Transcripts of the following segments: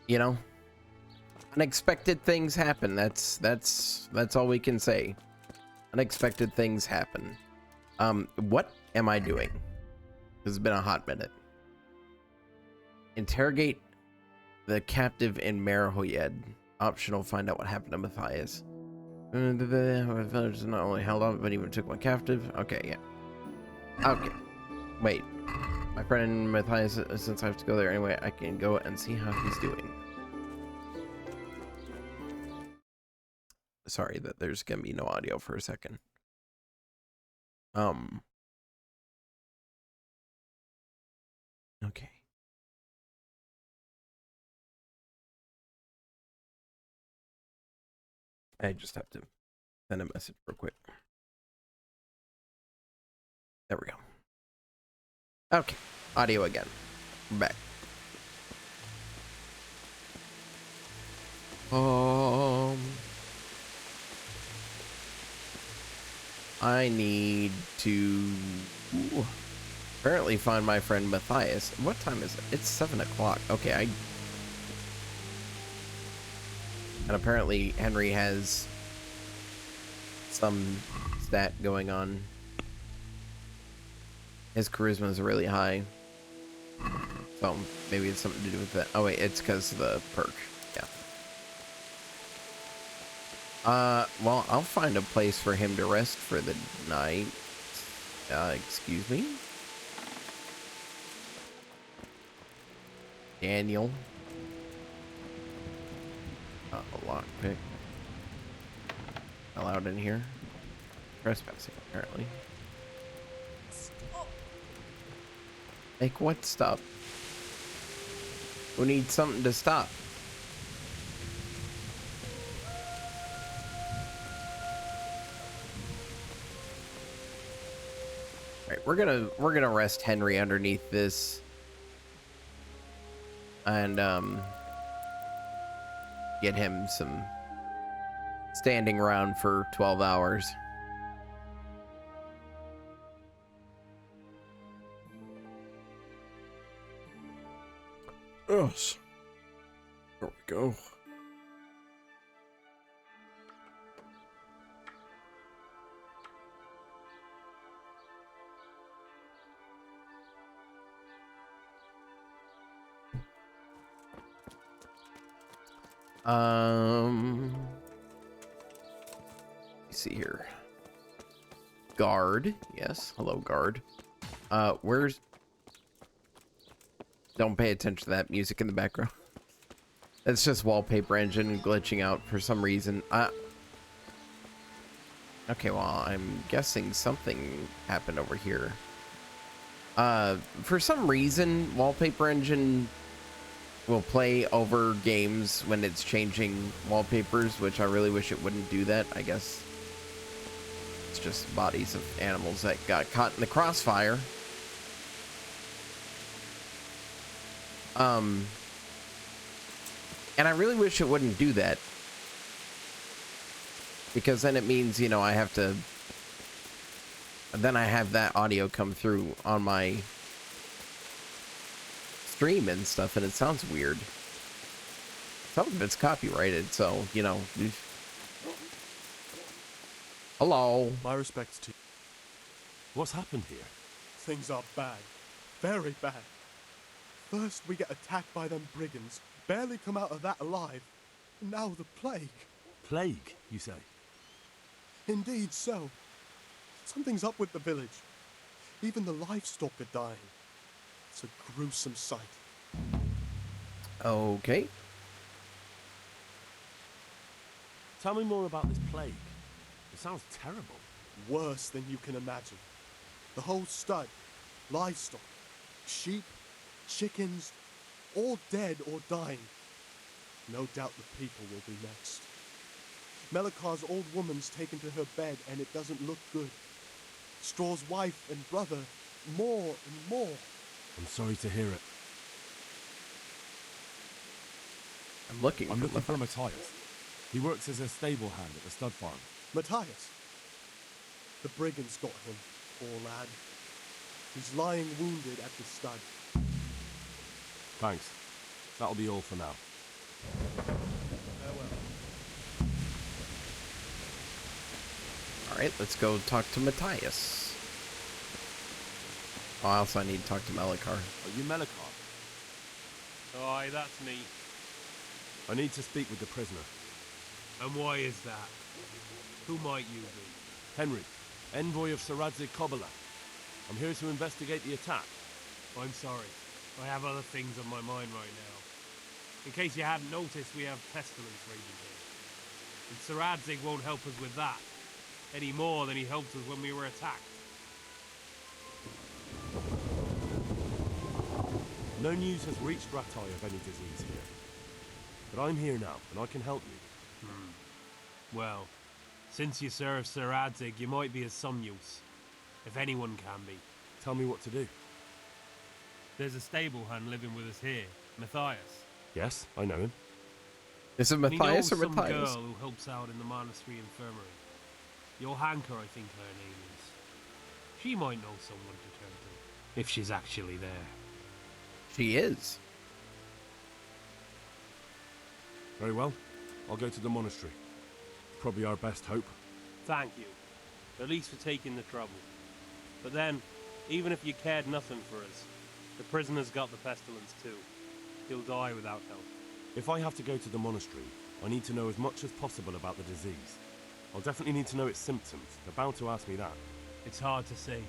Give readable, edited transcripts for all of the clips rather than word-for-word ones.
you know, unexpected things happen. That's all we can say. Unexpected things happen. What am I doing? It's been a hot minute. Interrogate the captive in Marahoyed. Optional, find out what happened to Matthias. The village not only held on, but even took my captive. Okay, yeah. Okay. Wait. My friend Matthias, since I have to go there anyway, I can go and see how he's doing. Sorry that there's gonna be no audio for a second. Okay. I just have to send a message real quick. There we go. Okay. Audio again. We're back. I need to apparently find my friend Matthias. What time is it? It's 7 o'clock. Okay, and apparently Henry has some stat going on. His charisma is really high. So maybe it's something to do with that. Oh wait, it's because of the perk. Yeah. Well, I'll find a place for him to rest for the night. Excuse me? Daniel. A lockpick. Allowed in here. Trespassing, apparently. Stop. Make what stop? Who needs something to stop? Right, we're gonna rest Henry underneath this, and get him some standing around for 12 hours. Yes. There we go. Let's see here. Guard. Yes. Hello, guard. Where's... Don't pay attention to that music in the background. It's just wallpaper engine glitching out for some reason. Okay, well, I'm guessing something happened over here. For some reason, wallpaper engine will play over games when it's changing wallpapers, which I really wish it wouldn't do that. I guess it's just bodies of animals that got caught in the crossfire. And I really wish it wouldn't do that, because then it means, you know, I have to, then I have that audio come through on my stream and stuff, and it sounds weird. Some of it's copyrighted, so, you know. Hello. My respects to you. What's happened here? Things are bad. Very bad. First we get attacked by them brigands, barely come out of that alive. And now the plague. Plague, you say? Indeed so. Something's up with the village. Even the livestock are dying. It's a gruesome sight. Okay. Tell me more about this plague. It sounds terrible. Worse than you can imagine. The whole stud, livestock, sheep, chickens, all dead or dying. No doubt the people will be next. Melikar's old woman's taken to her bed and it doesn't look good. Straw's wife and brother, more and more. I'm sorry to hear it. I'm looking for Matthias. He works as a stable hand at the stud farm. Matthias. The brigands got him, poor lad. He's lying wounded at the stud. Thanks. That'll be all for now. Alright, let's go talk to Matthias. Oh, also I need to talk to Melikar. Are you Melikar? Aye, that's me. I need to speak with the prisoner. And why is that? Who might you be? Henry, envoy of Sir Radzig Kobyla. I'm here to investigate the attack. I'm sorry. I have other things on my mind right now. In case you hadn't noticed, we have pestilence raging here. And Sir Radzig won't help us with that, any more than he helped us when we were attacked. No news has reached Ratai of any disease here. But I'm here now, and I can help you. Well, since you serve Sir Radzig, you might be of some use. If anyone can be. Tell me what to do. There's a stable hand living with us here, Matthias. Yes, I know him. Is it And he Matthias or knows some Matthias? girl who helps out in the monastery infirmary. Johanka, I think her name is. She might know someone to turn to, if she's actually there. She is. Very well. I'll go to the monastery. Probably our best hope. Thank you, at least for taking the trouble. But then, even if you cared nothing for us, the prisoner's got the pestilence too. He'll die without help. If I have to go to the monastery, I need to know as much as possible about the disease. I'll definitely need to know its symptoms. They're bound to ask me that. It's hard to say.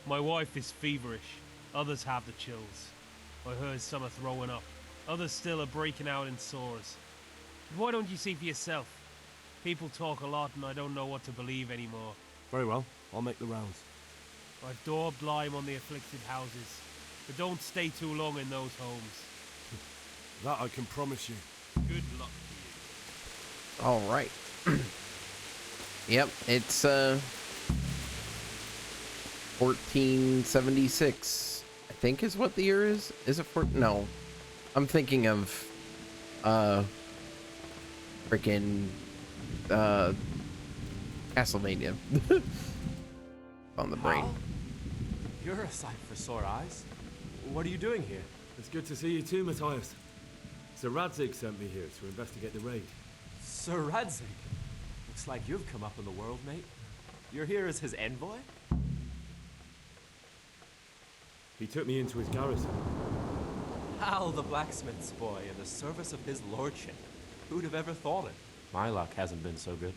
My wife is feverish. Others have the chills. I heard some are throwing up. Others still are breaking out in sores. Why don't you see for yourself? People talk a lot and I don't know what to believe anymore. Very well. I'll make the rounds. I've daubed lime on the afflicted houses, but don't stay too long in those homes. That I can promise you. Good luck to you. All right. Yep, it's 1476. I think is what the year is. Is it no? I'm thinking of freaking Castlevania. On the brain. You're a sight for sore eyes. What are you doing here? It's good to see you too, Matthias. Sir Radzig sent me here to investigate the raid. Sir Radzig? Looks like you've come up in the world, mate. You're here as his envoy? He took me into his garrison. Hal the blacksmith's boy in the service of his lordship. Who'd have ever thought it? My luck hasn't been so good.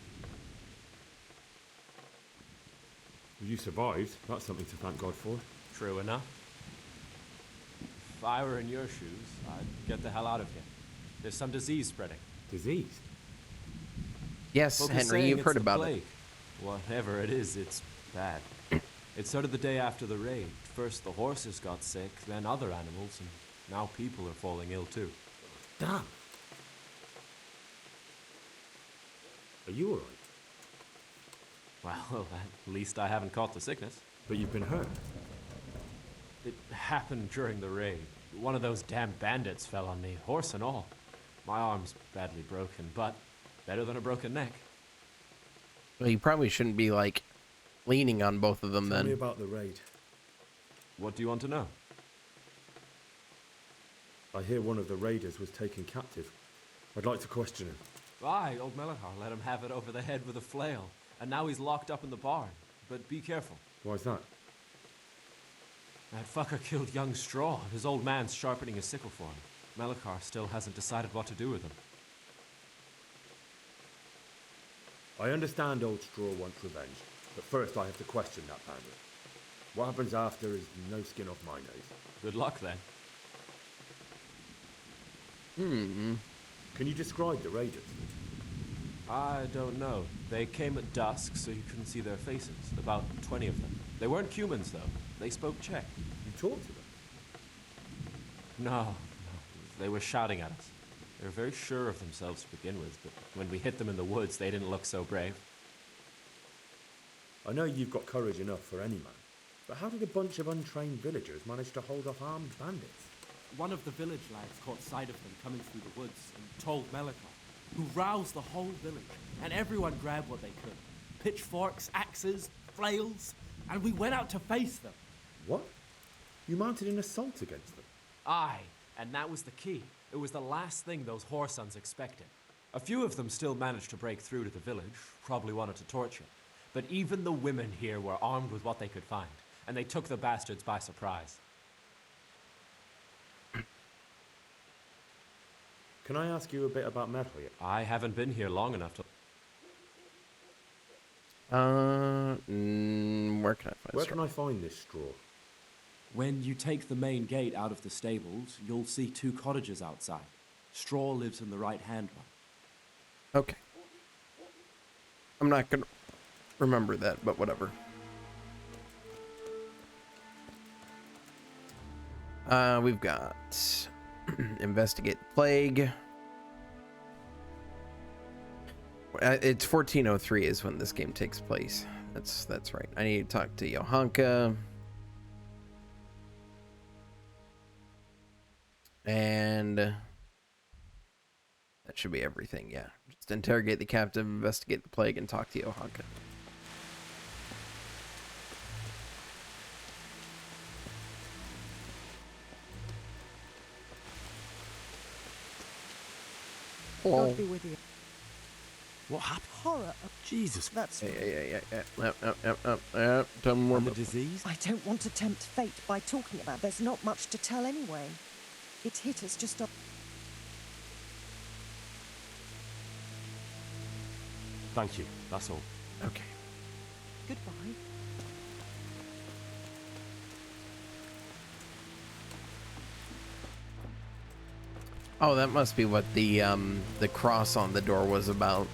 You survived. That's something to thank God for. True enough. If I were in your shoes, I'd get the hell out of here. There's some disease spreading. Disease? Yes, Folk are Henry, saying you've it's heard the about plague. it. Whatever it is, it's bad. It started the day after the raid. First the horses got sick, then other animals, and now people are falling ill too. Damn. Are you alright? Well, at least I haven't caught the sickness. But you've been hurt. It happened during the raid. One of those damn bandits fell on me, horse and all. My arm's badly broken, but better than a broken neck. Well, you probably shouldn't be like leaning on both of them Tell me then. about the raid. What do you want to know? I hear one of the raiders was taken captive. I'd like to question him. Aye, old Melikar let him have it over the head with a flail, and now he's locked up in the barn. But be careful. Why's that? That fucker killed young Straw. His old man's sharpening his sickle for him. Melikar still hasn't decided what to do with him. I understand old Straw wants revenge, but first I have to question that bandit. What happens after is no skin off my nose. Good luck then. Can you describe the raiders? I don't know. They came at dusk, so you couldn't see their faces. About 20 of them. They weren't humans, though. They spoke Czech. You talked to them? No. They were shouting at us. They were very sure of themselves to begin with, but when we hit them in the woods, they didn't look so brave. I know you've got courage enough for any man, but how did a bunch of untrained villagers manage to hold off armed bandits? One of the village lads caught sight of them coming through the woods and told Melikar, who roused the whole village, and everyone grabbed what they could. Pitchforks, axes, flails, and we went out to face them. What? You mounted an assault against them? Aye, and that was the key. It was the last thing those whoresons expected. A few of them still managed to break through to the village, probably wanted to torch it. But even the women here were armed with what they could find, and they took the bastards by surprise. Can I ask you a bit about Merho yet? I haven't been here long enough to... Where can I find Where straw? can I find this straw? When you take the main gate out of the stables, you'll see 2 cottages outside. Straw lives in the right-hand one. Okay. I'm not gonna remember that, but whatever. We've got investigate the plague. It's 1403 is when this game takes place. That's right. I need to talk to Johanka. And that should be everything, yeah. Just interrogate the captive, investigate the plague, and talk to Johanka. God be with you. What happened? Horror. Jesus. That's. Yeah. Tell me more And the about disease? I don't want to tempt fate by talking about. There's not much to tell anyway. It hit us just up. Thank you. That's all. Okay. Goodbye. Oh, that must be what the cross on the door was about.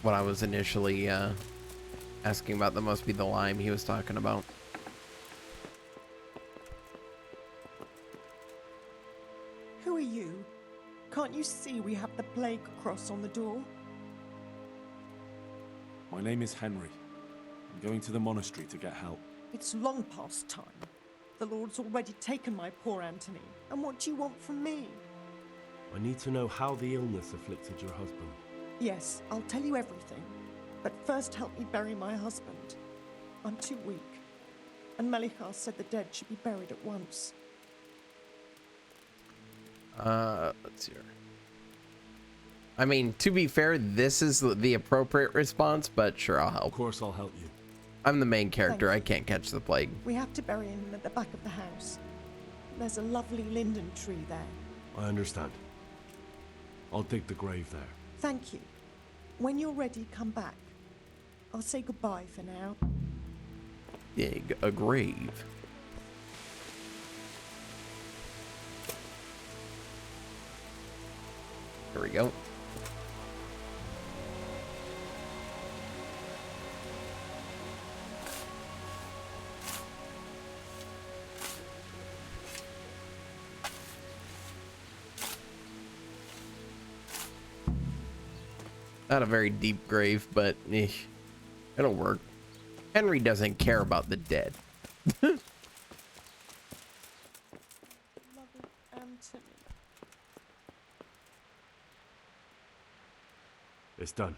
What I was initially asking about. That must be the lime he was talking about. Who are you? Can't you see we have the plague cross on the door? My name is Henry. I'm going to the monastery to get help. It's long past time. The Lord's already taken my poor Anthony. And what do you want from me? I need to know how the illness afflicted your husband. Yes, I'll tell you everything. But first help me bury my husband. I'm too weak. And Melichar said the dead should be buried at once. Let's see here. I mean, to be fair, this is the appropriate response, but sure, I'll Of help. course, I'll help you. I'm the main character. Thank I you. can't catch the plague. We have to bury him at the back of the house. There's a lovely linden tree there. I understand. I'll dig the grave there. Thank you. When you're ready, come back. I'll say goodbye for now. Dig a grave. Here we go. Not a very deep grave, but it'll work. Henry doesn't care about the dead. Lovely Anthony. It's done.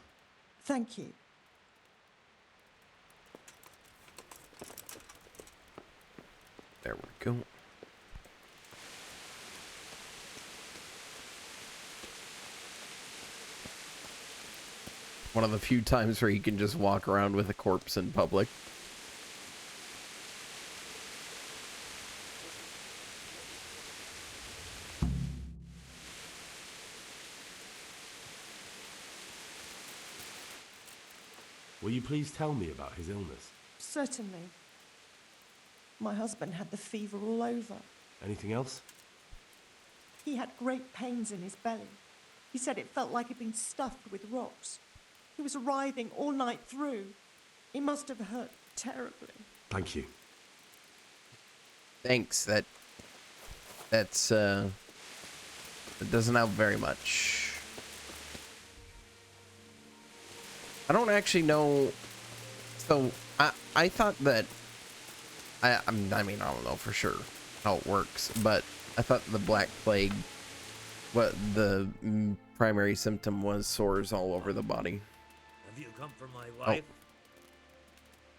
Thank you. There we go. One of the few times where you can just walk around with a corpse in public. Will you please tell me about his illness? Certainly. My husband had the fever all over. Anything else? He had great pains in his belly. He said it felt like he'd been stuffed with rocks. He was writhing all night through. It must have hurt terribly. Thank you. Thanks. That doesn't help very much. I don't actually know. So I thought that I mean I don't know for sure how it works, but I thought the Black Plague, what the primary symptom was sores all over the body. Have you come for my wife?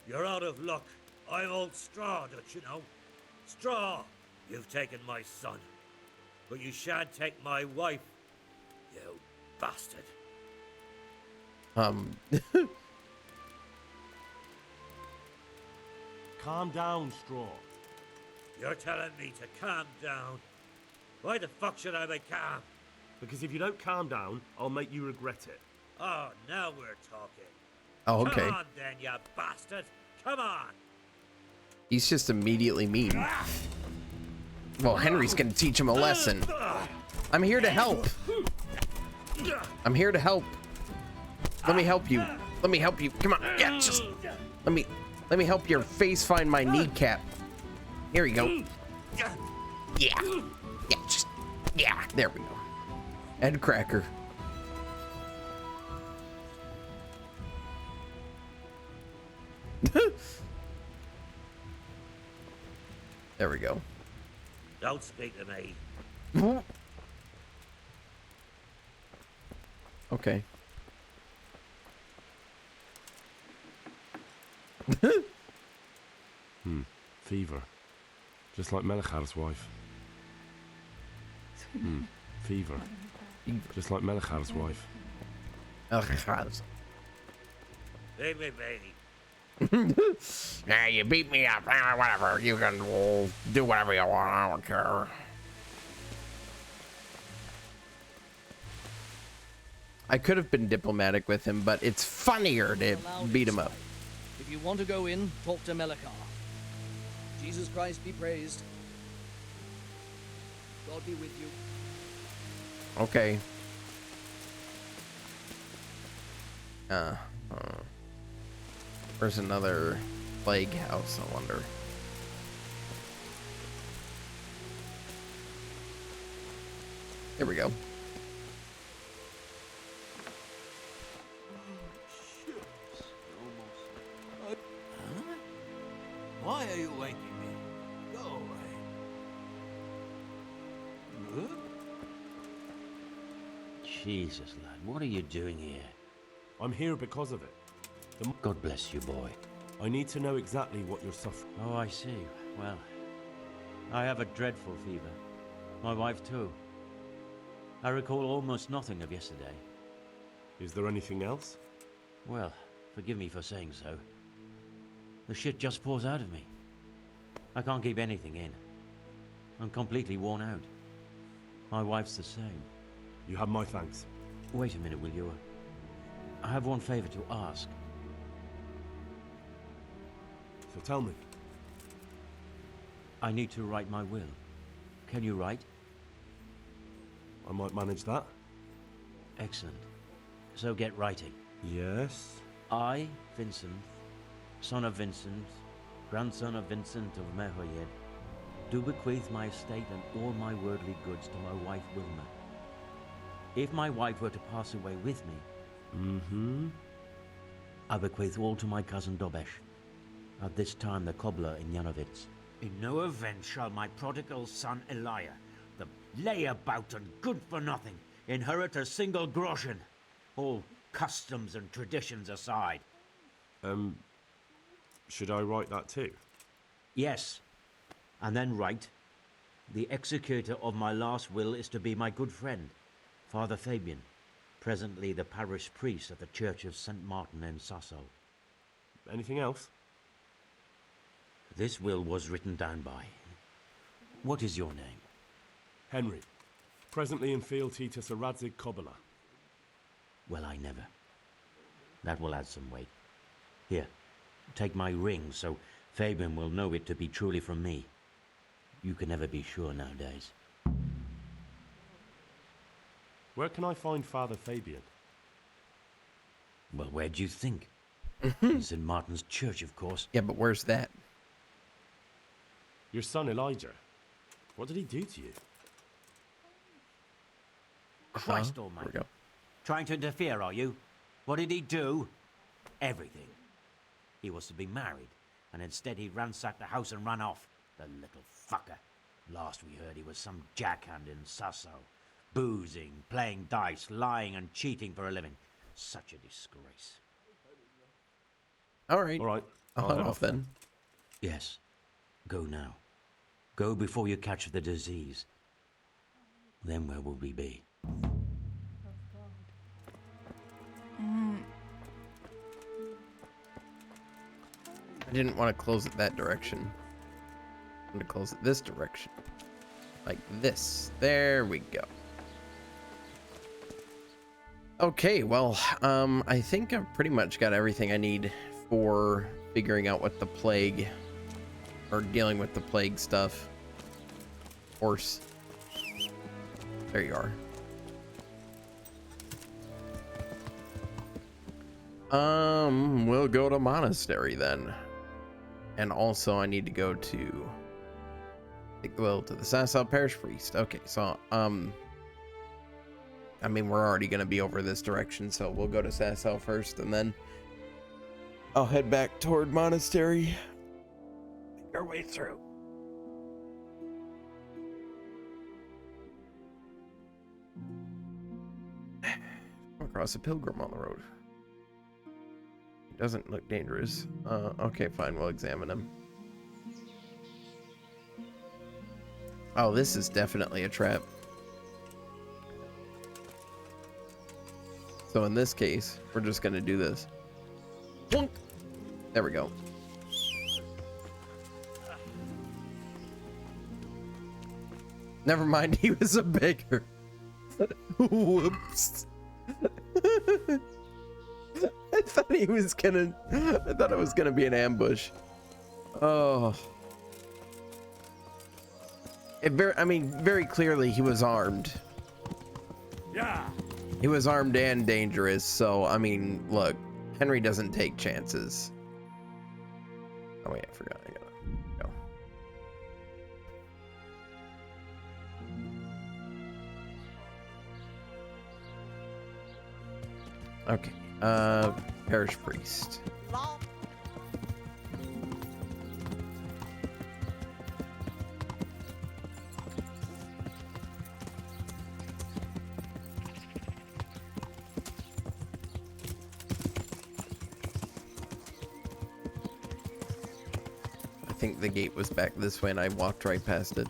You're out of luck. I'm old Straw, don't you know? Straw, you've taken my son. but you shan't take my wife, you bastard. Calm down, Straw. You're telling me to calm down? Why the fuck should I be calm? Because if you don't calm down, I'll make you regret it. Oh, now we're talking. Oh, okay. Come on then, you bastard. Come on. He's just immediately mean. Well, Henry's gonna teach him a lesson. I'm here to help. I'm here to help. Let me help you. Let me help you. Come on. Yeah, just let me help your face find my kneecap. Here we go. Yeah. Yeah, just yeah, there we go. Ed Cracker. There we go. Don't speak to me. Okay. Fever. Just like Melachar's wife. Fever. Just like Melachar's wife. Leave me be. Nah, you beat me up. Whatever. You can do whatever you want. I don't care. I could have been diplomatic with him, but it's funnier to beat him up. If you want to go in, talk to Melachar. Jesus Christ be praised. God be with you. Okay. Where's another plague house, I wonder? Here we go. Why are you waking me? Go away. Huh? Jesus, lad, what are you doing here? I'm here because of it. God bless you, boy. I need to know exactly what you're suffering. Oh, I see. Well, I have a dreadful fever. My wife, too. I recall almost nothing of yesterday. Is there anything else? Well, forgive me for saying so. The shit just pours out of me. I can't keep anything in. I'm completely worn out. My wife's the same. You have my thanks. Wait a minute, will you? I have one favor to ask. So tell me. I need to write my will. Can you write? I might manage that. Excellent. So get writing. Yes? I, Vincent, son of Vincent, grandson of Vincent of Merhoyed, do bequeath my estate and all my worldly goods to my wife Wilma. If my wife were to pass away with me, I bequeath all to my cousin Dobesh, at this time the cobbler in Yanovitz. In no event shall my prodigal son Elia, the layabout and good-for-nothing, inherit a single groschen, all customs and traditions aside. Should I write that too? Yes, and then write, the executor of my last will is to be my good friend, Father Fabian, presently the parish priest at the Church of St. Martin in Sasso. Anything else? This will was written down by. What is your name? Henry. Presently in fealty to Sir Radzig Kobyla. Well, I never. That will add some weight. Here, take my ring so Fabian will know it to be truly from me. You can never be sure nowadays. Where can I find Father Fabian? Well, where do you think? In St. Martin's Church, of course. Yeah, but where's that? Your son Elijah. What did he do to you? Christ almighty. There we go. Trying to interfere, are you? What did he do? Everything. He was to be married, and instead he ransacked the house and ran off. The little fucker. Last we heard he was some jackhand in Sasso. Boozing, playing dice, lying and cheating for a living. Such a disgrace. All right. All right. I'll head off then. Yes. Go now. Go before you catch the disease. then where will we be? I didn't want to close it that direction. I want to close it this direction. Like this. There we go. Okay, well, I think I've pretty much got everything I need for figuring out what the plague, or dealing with the plague stuff. Horse. There you are. We'll go to monastery then. And also I need to go to take the will to the Sasau parish priest. Okay, so I mean, we're already gonna be over this direction, so we'll go to Sasau first and then I'll head back toward monastery. Make our way through. Across a pilgrim on the road. He doesn't look dangerous. Okay, fine, we'll examine him. Oh, this is definitely a trap. So in this case, we're just gonna do this. Plunk! There we go. Never mind, he was a beggar. Whoops. I thought it was gonna be an ambush. Oh. Very clearly he was armed. Yeah. He was armed and dangerous, so I mean, look, Henry doesn't take chances. Oh wait, I forgot. I gotta go. Okay. Parish priest. I think the gate was back this way and I walked right past it.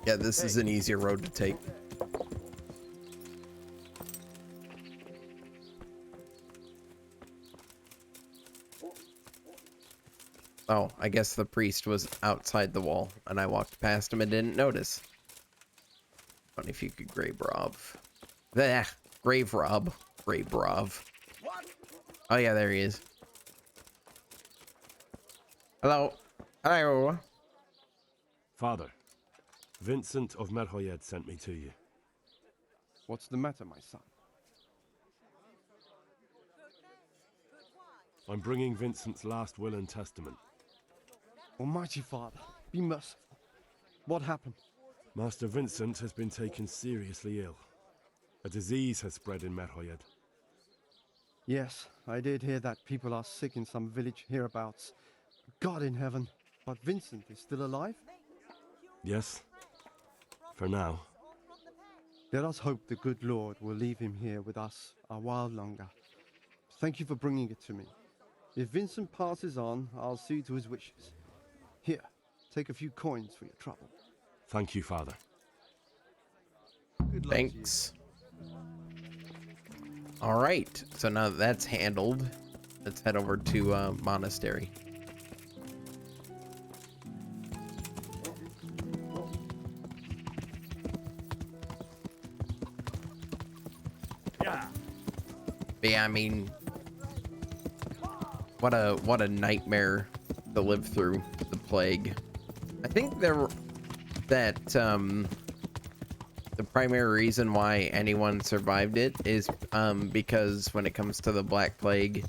Yeah, this is an easier road to take. Oh, I guess the priest was outside the wall and I walked past him and didn't notice. Funny if you could grave rob. Blech, grave rob. Grave rob. Oh yeah, there he is. Hello. Hello. Father, Vincent of Merhoyed sent me to you. What's the matter, my son? I'm bringing Vincent's last will and testament. Almighty Father, be merciful. What happened? Master Vincent has been taken seriously ill. A disease has spread in Merhoyed. Yes, I did hear that people are sick in some village hereabouts. God in heaven, but Vincent is still alive? Yes, for now. Let us hope the good Lord will leave him here with us a while longer. Thank you for bringing it to me. If Vincent passes on, I'll see to his wishes. Here, take a few coins for your trouble. Thank you, Father. Good luck to you. Thanks. All right, so now that that's handled, let's head over to monastery. Yeah. But yeah, I mean, what a nightmare to live through the plague. I think the primary reason why anyone survived it is because when it comes to the Black Plague,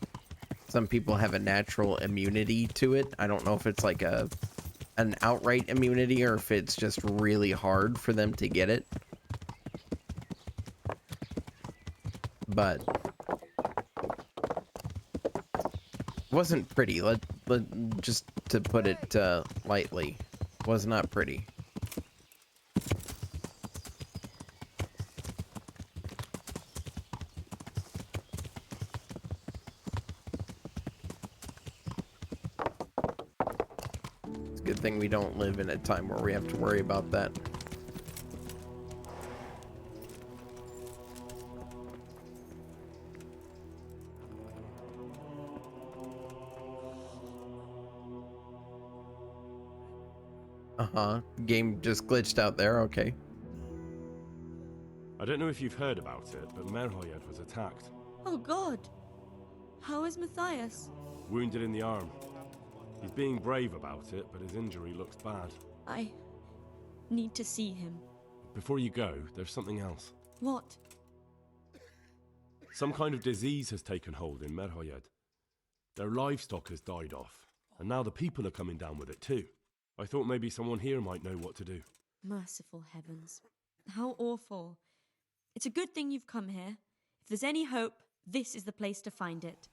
some people have a natural immunity to it. I don't know if it's like an outright immunity or if it's just really hard for them to get it. But it wasn't pretty. Just to put it lightly, was not pretty. Good thing we don't live in a time where we have to worry about that. Game just glitched out there, okay. I don't know if you've heard about it, but Merhoyed was attacked. Oh God! How is Matthias? Wounded in the arm. He's being brave about it, but his injury looks bad. I need to see him. Before you go, there's something else. What? Some kind of disease has taken hold in Merhoyed. Their livestock has died off, and now the people are coming down with it too. I thought maybe someone here might know what to do. Merciful heavens. How awful. It's a good thing you've come here. If there's any hope, this is the place to find it.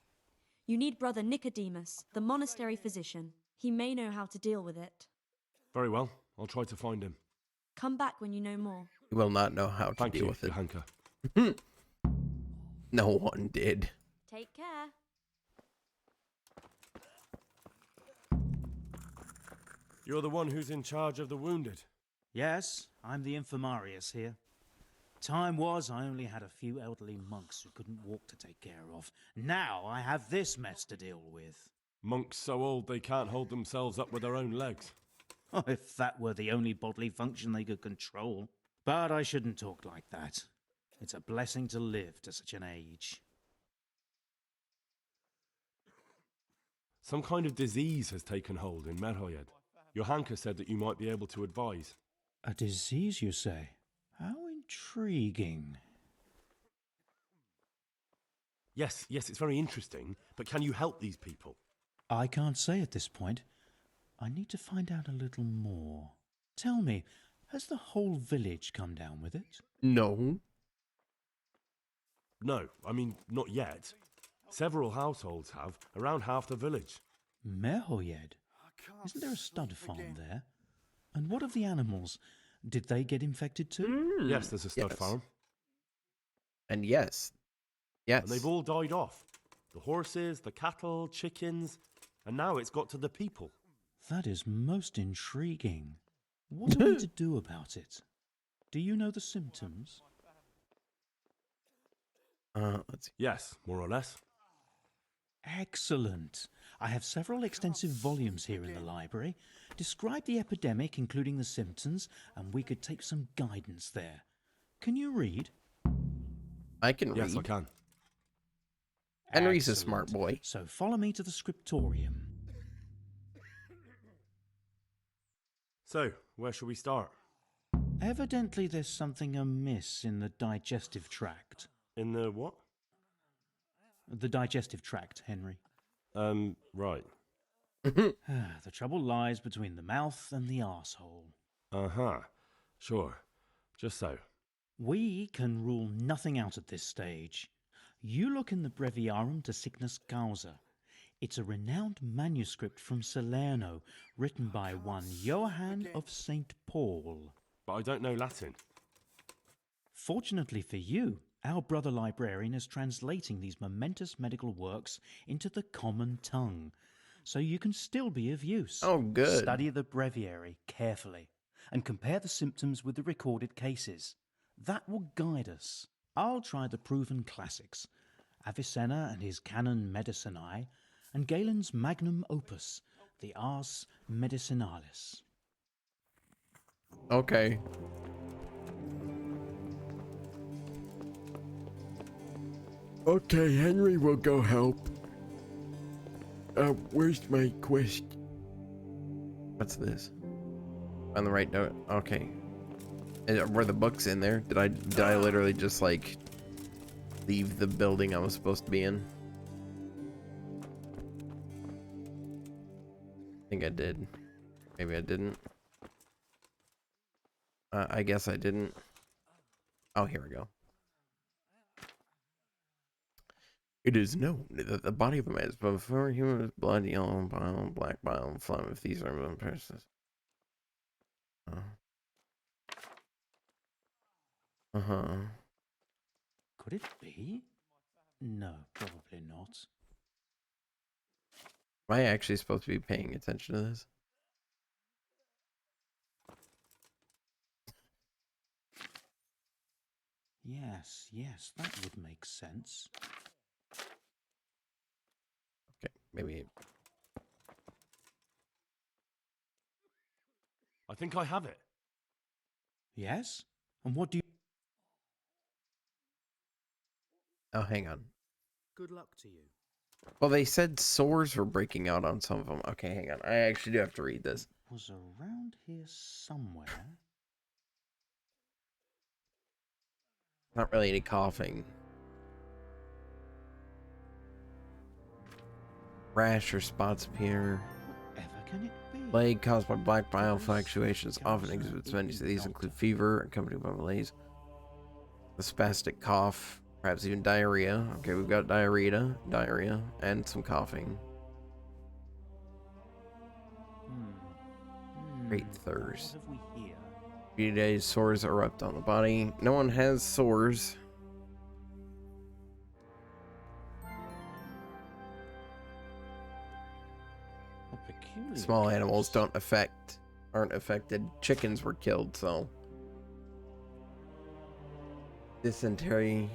You need Brother Nicodemus, the monastery physician. He may know how to deal with it. Very well, I'll try to find him. Come back when you know more. You will not know how to deal with it. Johanka. No one did. Take care. You're the one who's in charge of the wounded. Yes, I'm the infirmarius here. Time was I only had a few elderly monks who couldn't walk to take care of. Now I have this mess to deal with. Monks so old they can't hold themselves up with their own legs. Oh, if that were the only bodily function they could control. But I shouldn't talk like that. It's a blessing to live to such an age. Some kind of disease has taken hold in Merhoyed. Johanka said that you might be able to advise. A disease, you say? How intriguing. Yes, it's very interesting, but can you help these people? I can't say at this point. I need to find out a little more. Tell me, has the whole village come down with it? No. No, I mean, not yet. Several households have, around half the village. Merhoyed? Isn't there a stud farm there? And what of the animals? Did they get infected too? Yes, there's a stud farm. And yes. And they've all died off. The horses, the cattle, chickens, and now it's got to the people. That is most intriguing. What are we to do about it? Do you know the symptoms? Let's see. Yes, more or less. Excellent. I have several extensive volumes here in the library. Describe the epidemic, including the symptoms, and we could take some guidance there. Can you read? I can read. Yes, I can. Henry's a smart boy. So follow me to the scriptorium. So, where shall we start? Evidently there's something amiss in the digestive tract. In the what? The digestive tract, Henry. Right. The trouble lies between the mouth and the arsehole. Uh-huh. Sure. Just so. We can rule nothing out at this stage. You look in the Breviarum de Sickness Causa. It's a renowned manuscript from Salerno, written by one Johann of St. Paul. But I don't know Latin. Fortunately for you, our brother librarian is translating these momentous medical works into the common tongue, so you can still be of use. Oh, good. Study the breviary carefully and compare the symptoms with the recorded cases. That will guide us. I'll try the proven classics, Avicenna and his Canon Medicinae, and Galen's magnum opus, the Ars Medicinalis. Okay. Okay, Henry will go help. Where's my quest? What's this? On the right note. Okay. Were the books in there? Did I literally just like leave the building I was supposed to be in? I think I did. Maybe I didn't. I guess I didn't. Oh, here we go. It is known that the body of a man is before human is blood, yellow bile, black bile, and phlegm. If these are the persons. Could it be? No, probably not. Am I actually supposed to be paying attention to this? Yes, that would make sense. Okay, maybe. I think I have it. Yes? And what do you... Oh, hang on. Good luck to you. Well, they said sores were breaking out on some of them. Okay, hang on. I actually do have to read this. Was around here somewhere. Not really any coughing. Rash or spots appear. Whatever can it be? Plague caused by black bile fluctuations often exhibits many of these include fever accompanied by malaise, the spastic cough, perhaps even diarrhea. Okay, we've got diarrhea, and some coughing. Great thirst. What have we here? Few days, sores erupt on the body. No one has sores. Small animals aren't affected. Chickens were killed, so. Dysentery.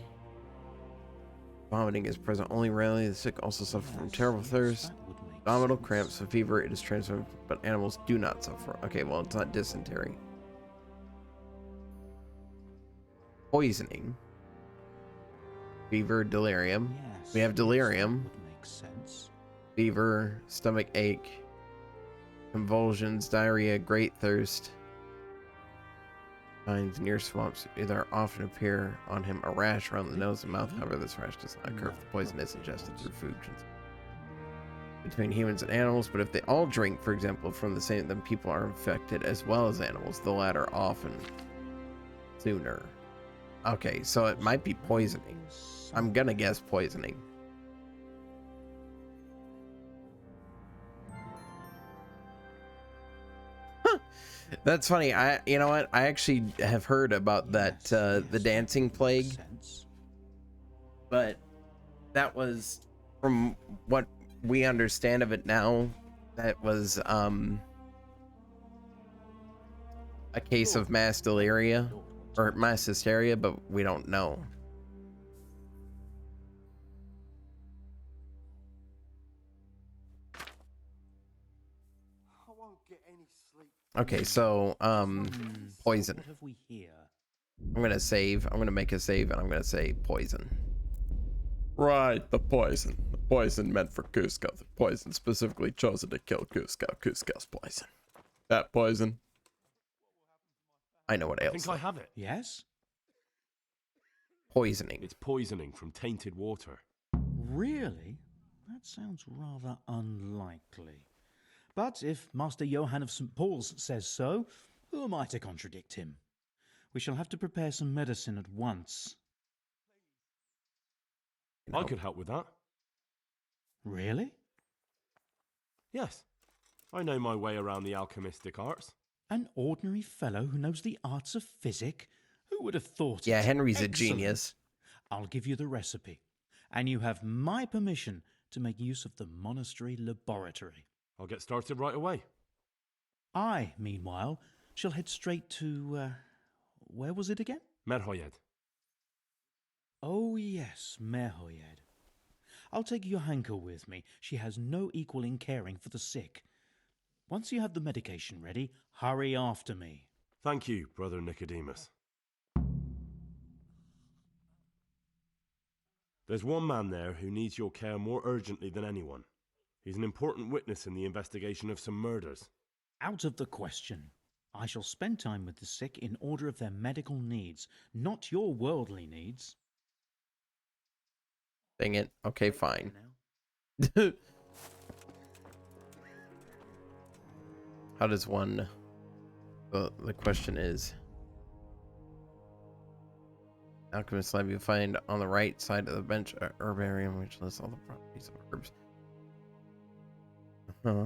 Vomiting is present only rarely. The sick also suffer from terrible thirst, abdominal cramps, and fever. It is transmitted, but animals do not suffer. Okay, well, it's not dysentery. Poisoning. Fever, delirium. We have delirium. That would make sense. Fever, stomach ache, convulsions, diarrhea, great thirst. Signs near swamps either often appear on him a rash around the nose and mouth. However, this rash does not occur if the poison is ingested through food between humans and animals. But if they all drink, for example, from the same, then people are infected as well as animals. The latter often sooner. Okay, so it might be poisoning. I'm gonna guess poisoning. That's funny. You know what? I actually have heard about that, the dancing plague. But that was, from what we understand of it now, that was, a case of mass delirium, or mass hysteria, but we don't know. I won't get any sleep. Okay, so, poison. What have we here? I'm gonna save. I'm gonna make a save, and I'm gonna say poison. Right, the poison. The poison meant for Cusco. The poison specifically chosen to kill Cusco. Cusco's poison. That poison. I know what I ails think I them. have it. Yes? Poisoning. It's poisoning from tainted water. Really? That sounds rather unlikely. But if Master Johann of St. Paul's says so, who am I to contradict him? We shall have to prepare some medicine at once. I could help with that. Really? Yes. I know my way around the alchemistic arts. An ordinary fellow who knows the arts of physic? Who would have thought Yeah, it? Henry's Excellent. a genius. I'll give you the recipe, and you have my permission to make use of the monastery laboratory. I'll get started right away. I, meanwhile, shall head straight to, where was it again? Merhoyed. Oh yes, Merhoyed. I'll take Johanka with me. She has no equal in caring for the sick. Once you have the medication ready, hurry after me. Thank you, Brother Nicodemus. There's one man there who needs your care more urgently than anyone. He's an important witness in the investigation of some murders. Out of the question. I shall spend time with the sick in order of their medical needs, not your worldly needs. Dang it. Okay, fine. How does one... The question is... Alchemist lab you find on the right side of the bench herbarium, which lists all the properties of herbs. Uh-huh.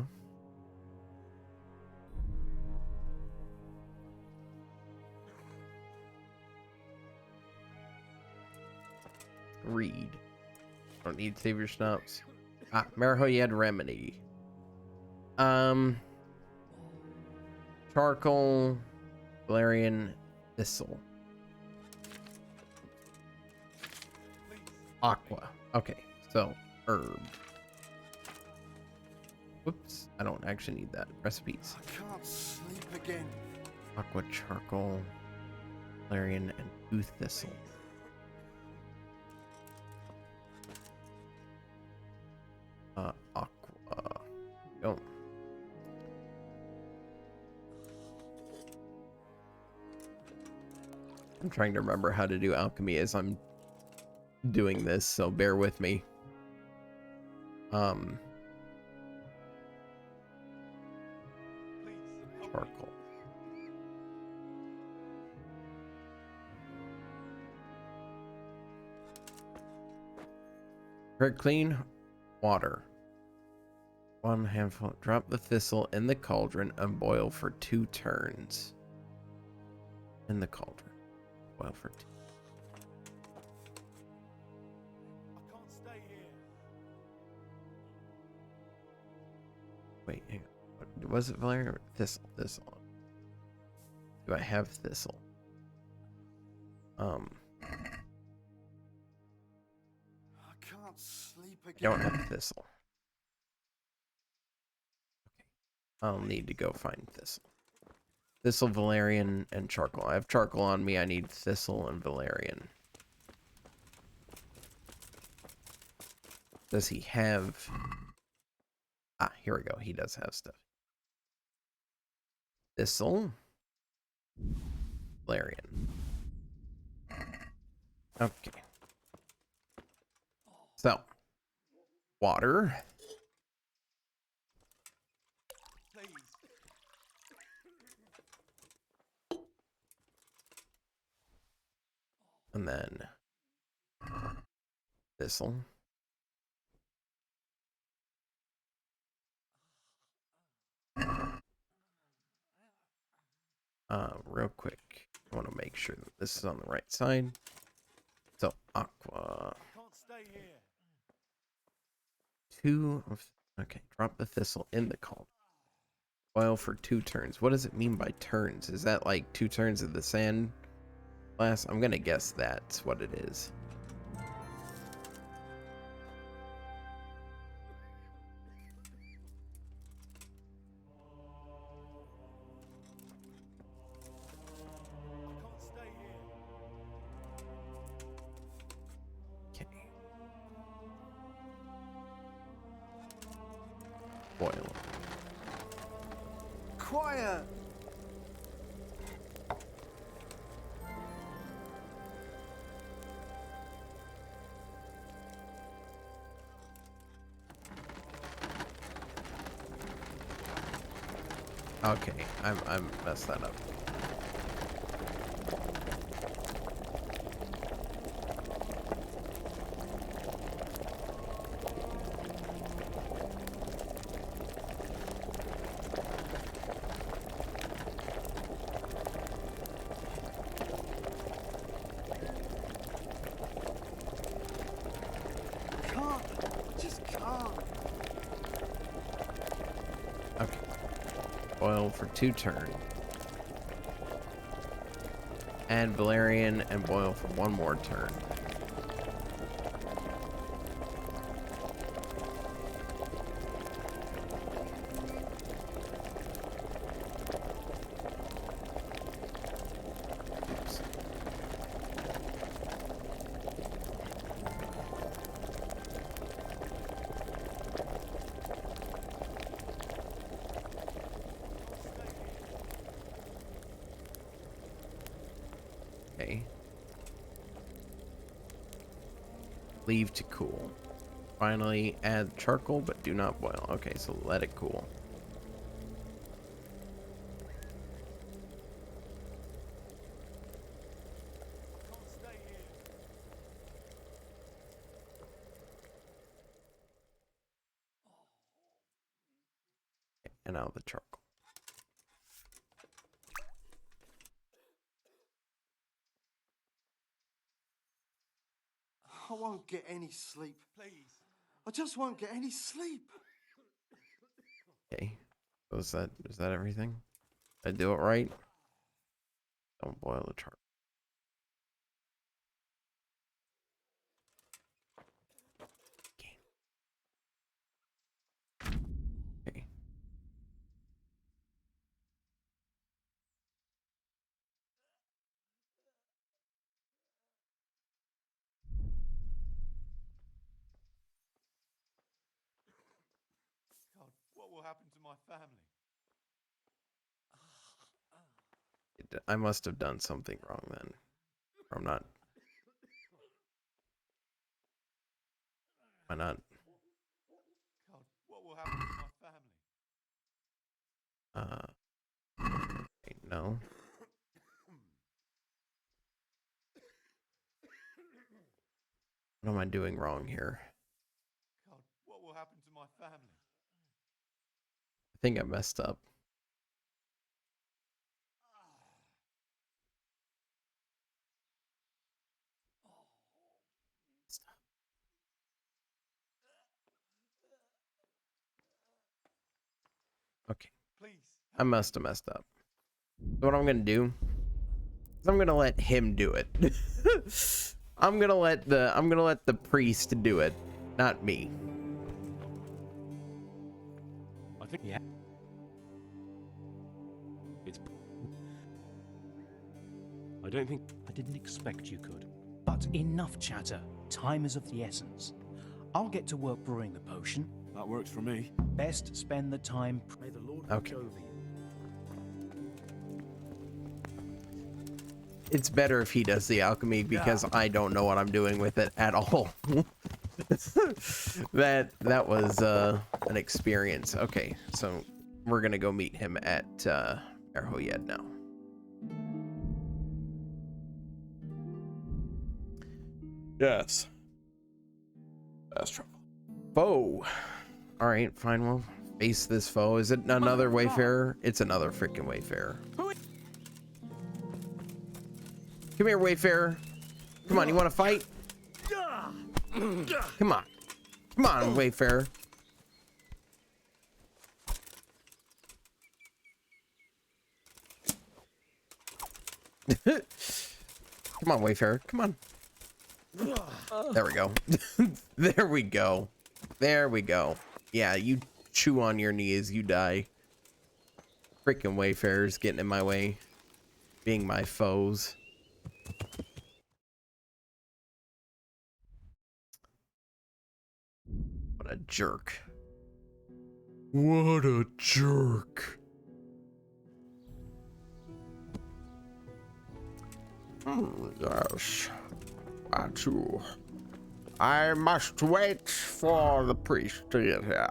Read. Don't need to save your schnapps. Ah, Merhoyed remedy. Charcoal, valerian, thistle. Aqua. Okay, so herb. Whoops, I don't actually need that. Recipes. I can't sleep again. Aqua, charcoal, valerian, and blue thistle. Aqua. Go. I'm trying to remember how to do alchemy as I'm doing this, so bear with me. Charcoal. Very clean water. 1 handful. Drop the thistle in the cauldron and boil for 2 turns. In the cauldron. Boil for 2. I can't stay here. Wait, hang on. What, was it valerian or thistle? Thistle. Do I have thistle? I can't sleep I again. don't have thistle. Okay. I'll need to go find thistle. Thistle, valerian, and charcoal. I have charcoal on me. I need thistle and valerian. Does he have... Ah, here we go. He does have stuff. Thistle. Valerian. Okay. So. Water. And then thistle. Real quick, I want to make sure that this is on the right side. So aqua. Can't stay here. 2 of, okay, drop the thistle in the cauldron. Boil for 2 turns. What does it mean by turns? Is that like 2 turns of the sand glass? I'm gonna guess that's what it is. Okay. Boil. Quiet. Okay, I'm messed that up. Just can't. Okay. Boil for 2 turns. Add valerian and boil for 1 more turn. Oops. Okay. Leave to cool. Finally, add charcoal, but do not boil. Okay, so let it cool. Okay, and now the charcoal. I won't get any sleep. Please. I just won't get any sleep. Okay. Was that everything? Did I do it right? Don't boil the charcoal. will happen to my family? I must have done something wrong then. Or I'm not. Why not? God, what will happen to my family? Wait, no. What am I doing wrong here? God, what will happen to my family? I think I messed up. Okay. Please. I must have messed up. So what I'm gonna do is I'm gonna let him do it. I'm gonna let the priest do it, not me. I think it's. I don't think. I didn't expect you could. But enough chatter. Time is of the essence. I'll get to work brewing the potion. That works for me. Best spend the time. May the Lord Okay. watch over you. It's better if he does the alchemy because I don't know what I'm doing with it at all. that was an experience. Okay, so we're gonna go meet him at Merhoyed now. Yes. That's trouble. Foe. All right, fine. We'll face this foe. Is it another wayfarer? It's another freaking wayfarer. Come here, wayfarer. Come on, you want to fight? Come on. Come on, wayfarer. Come on, wayfarer. Come on. There we go. There we go. There we go. Yeah, you chew on your knees, you die. Freaking wayfarers getting in my way. Being my foes. What a jerk. What a jerk. Yes. I must wait for the priest to get here.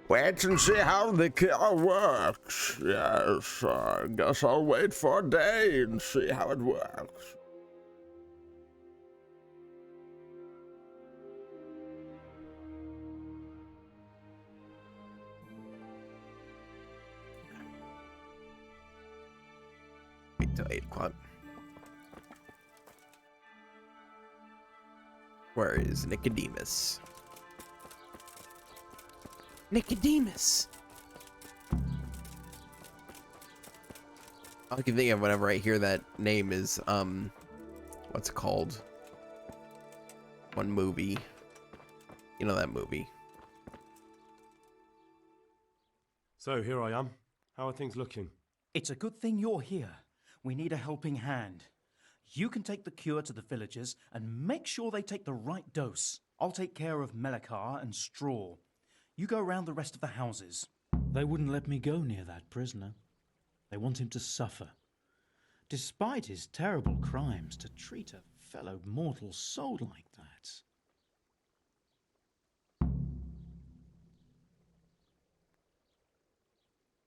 Wait and see how the cure works. Yes, I guess I'll wait for a day and see how it works. Wait till 8 o'clock. Where is Nicodemus? Nicodemus! All I can think of whenever I hear that name is, what's it called? One movie. You know that movie. So here I am. How are things looking? It's a good thing you're here. We need a helping hand. You can take the cure to the villagers and make sure they take the right dose. I'll take care of Melikar and Straw. You go around the rest of the houses. They wouldn't let me go near that prisoner. They want him to suffer. Despite his terrible crimes, to treat a fellow mortal soul like that.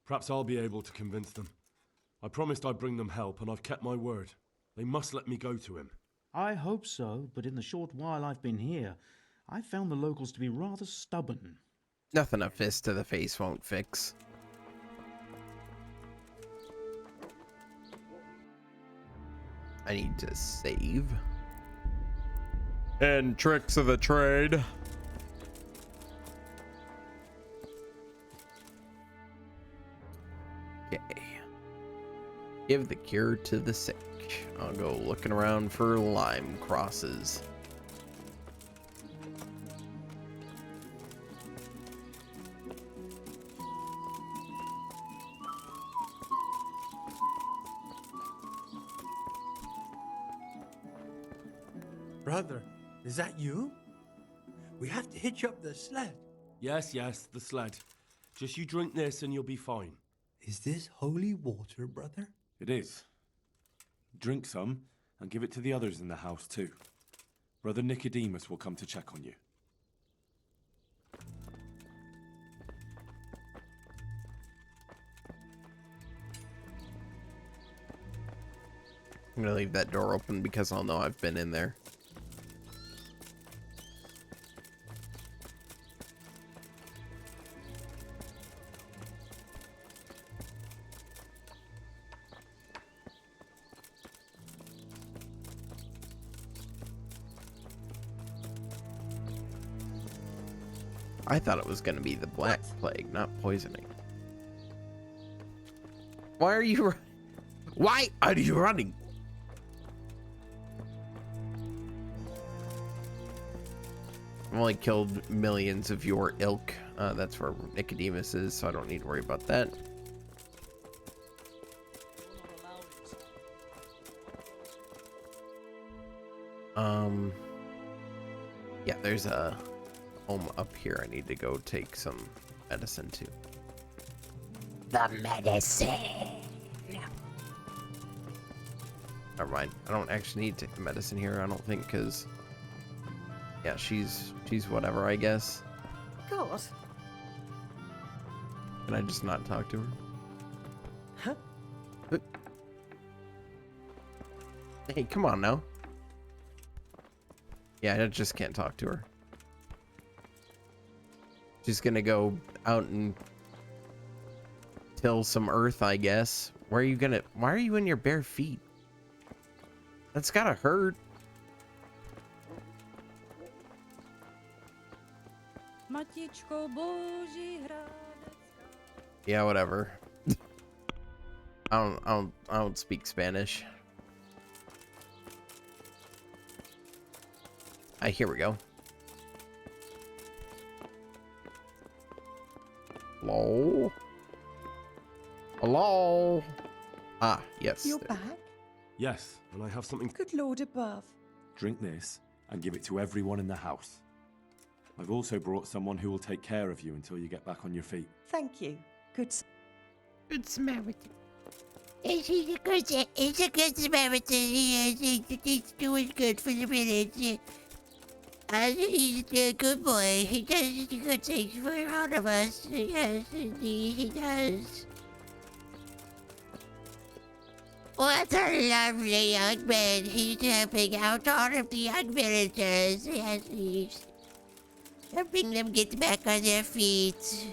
Perhaps I'll be able to convince them. I promised I'd bring them help, and I've kept my word. They must let me go to him. I hope so, but in the short while I've been here, I've found the locals to be rather stubborn. Nothing a fist to the face won't fix. I need to save. And tricks of the trade. Okay. Give the cure to the sick. I'll go looking around for lime crosses. Brother, is that you? We have to hitch up the sled. Yes, yes, the sled. Just you drink this and you'll be fine. Is this holy water, brother? It is. Drink some and give it to the others in the house too. Brother Nicodemus will come to check on you. I'm gonna leave that door open because I'll know I've been in there. I thought it was gonna be the Black Plague, not poisoning. Why are you? Why are you running? I've only killed millions of your ilk. That's where Nicodemus is, so I don't need to worry about that. Yeah, there's a home up here. I need to go take some medicine to. The medicine. Never mind. I don't actually need to take the medicine here. I don't think, because yeah, she's whatever, I guess. God. Can I just not talk to her? Huh? Hey, come on now. Yeah, I just can't talk to her. She's gonna go out and till some earth, I guess. Why are you in your bare feet? That's gotta hurt. Yeah, whatever. I don't speak Spanish. Here we go. Hello? Hello? Ah, yes. You're back? Yes, and I have something. Good Lord above. Drink this and give it to everyone in the house. I've also brought someone who will take care of you until you get back on your feet. Thank you. Good Samaritan. He's a good Samaritan. He's doing good for the village. And he's a good boy. He does good things for all of us. Yes, indeed, he does. What a lovely young man. He's helping out all of the young villagers. Yes, he's helping them get back on their feet.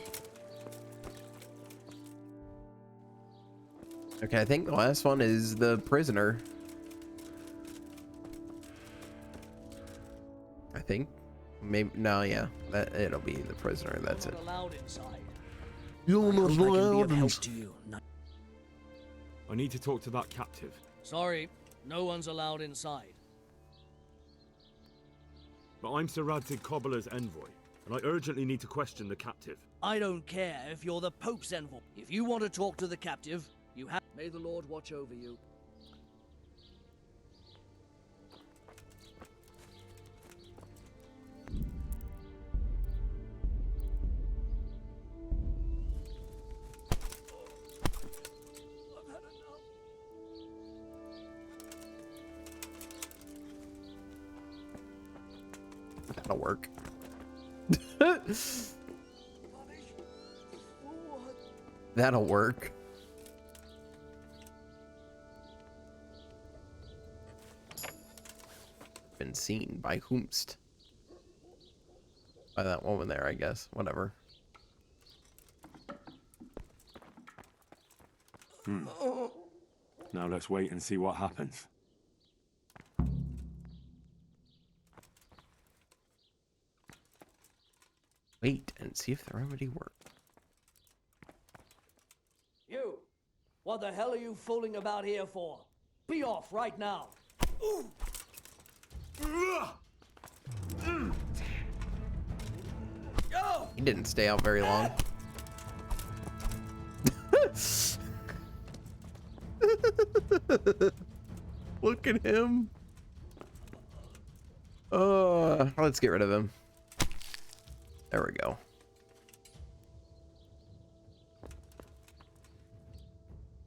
Okay, I think the last one is the prisoner. I think. Maybe no, yeah. It'll be the prisoner. That's it. Allowed inside. You're not allowed inside. I need to talk to that captive. Sorry, no one's allowed inside. But I'm Sir Radzig Cobbler's envoy, and I urgently need to question the captive. I don't care if you're the Pope's envoy. If you want to talk to the captive, you have. May the Lord watch over you. That'll work. That'll work. Been seen by whomst? By that woman there, I guess. Whatever. Now let's wait and see what happens. Wait and see if the remedy works. You! What the hell are you fooling about here for? Be off right now! He didn't stay out very long. Look at him. Let's get rid of him. There we go.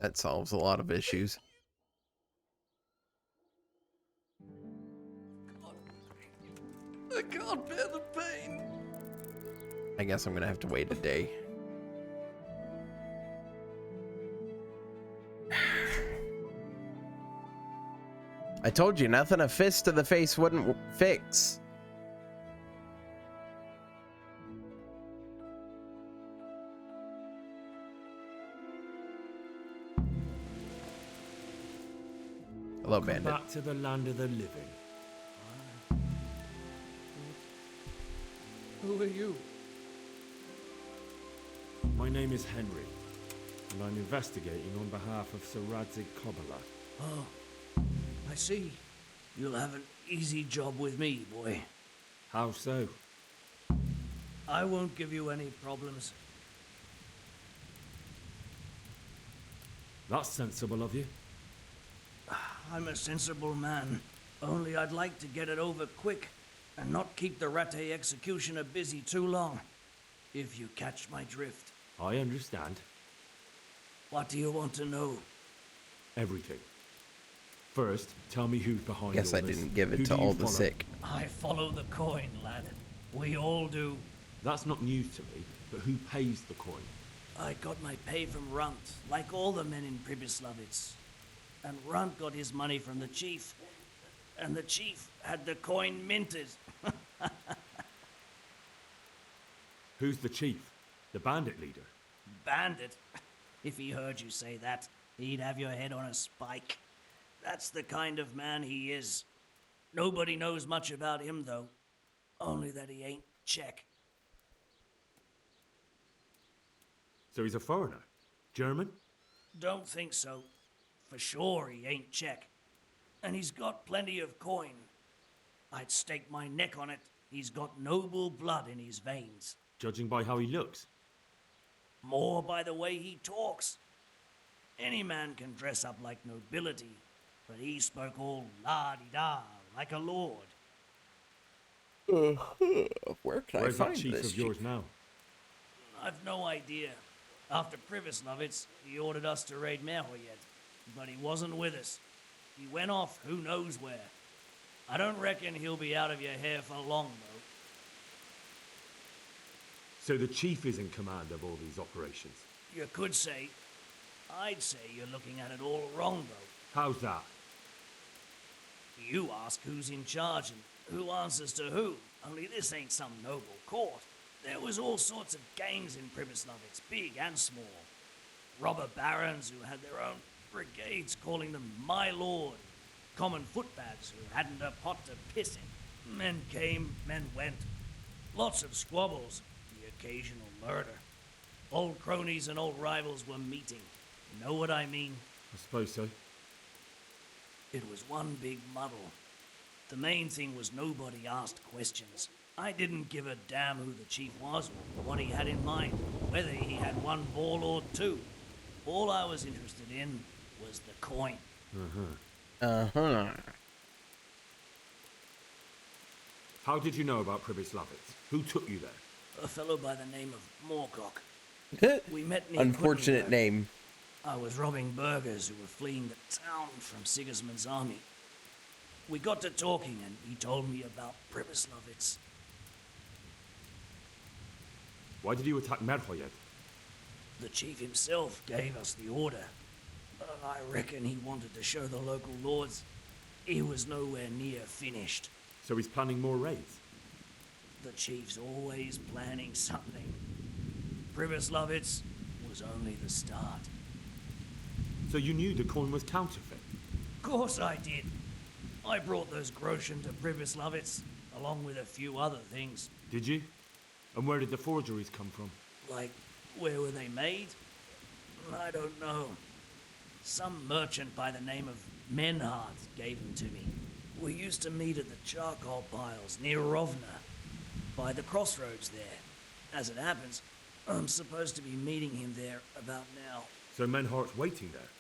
That solves a lot of issues. I can't bear the pain. I guess I'm gonna have to wait a day. I told you, nothing a fist to the face wouldn't fix. Hello, Bandit. Back to the land of the living. Who are you? My name is Henry, and I'm investigating on behalf of Sir Radzig Kobyla. Oh, I see. You'll have an easy job with me, boy. How so? I won't give you any problems. That's sensible of you. I'm a sensible man. Only I'd like to get it over quick and not keep the Rattay executioner busy too long. If you catch my drift. I understand. What do you want to know? Everything. First, tell me who's behind Guess all I this. didn't give it Who to do you all the follow? sick. I follow the coin, lad. We all do. That's not news to me, but who pays the coin? I got my pay from Runt, like all the men in Pribyslavitz. And Runt got his money from the chief. And the chief had the coin minted. Who's the chief? The bandit leader? Bandit? If he heard you say that, he'd have your head on a spike. That's the kind of man he is. Nobody knows much about him, though. Only that he ain't Czech. So he's a foreigner? German? Don't think so. For sure he ain't Czech. And he's got plenty of coin. I'd stake my neck on it. He's got noble blood in his veins. Judging by how he looks? More by the way he talks. Any man can dress up like nobility, but he spoke all la-di-da, like a lord. Where can Where's I that find chief this of yours now? I've no idea. After Pribyslavitz, he ordered us to raid Merhoyed, but he wasn't with us. He went off who knows where. I don't reckon he'll be out of your hair for long, though. So the chief is in command of all these operations? You could say. I'd say you're looking at it all wrong, though. How's that? You ask who's in charge and who answers to who. Only this ain't some noble court. There was all sorts of gangs in Pribyslavitz, big and small. Robber barons who had their own brigades calling them my lord. Common footpads who hadn't a pot to piss in. Men came, men went. Lots of squabbles, the occasional murder. Old cronies and old rivals were meeting. Know what I mean? I suppose so. It was one big muddle. The main thing was nobody asked questions. I didn't give a damn who the chief was or what he had in mind, whether he had one warlord too. All I was interested in was the coin. How did you know about Pribyslavitz? Who took you there? A fellow by the name of Moorcock. We met near Unfortunate Quedlinburg. name. I was robbing burghers who were fleeing the town from Sigismund's army. We got to talking and he told me about Pribyslavitz. Why did you attack Merhoyed? The chief himself gave us the order. I reckon he wanted to show the local lords he was nowhere near finished. So he's planning more raids? The chief's always planning something. Pribyslavitz was only the start. So you knew the coin was counterfeit? Of course I did. I brought those groschen to Pribyslavitz, along with a few other things. Did you? And where did the forgeries come from? Like, where were they made? I don't know. Some merchant by the name of Menhard gave them to me. We used to meet at the charcoal piles near Rovna, by the crossroads there. As it happens, I'm supposed to be meeting him there about now. So Menhardt's waiting there?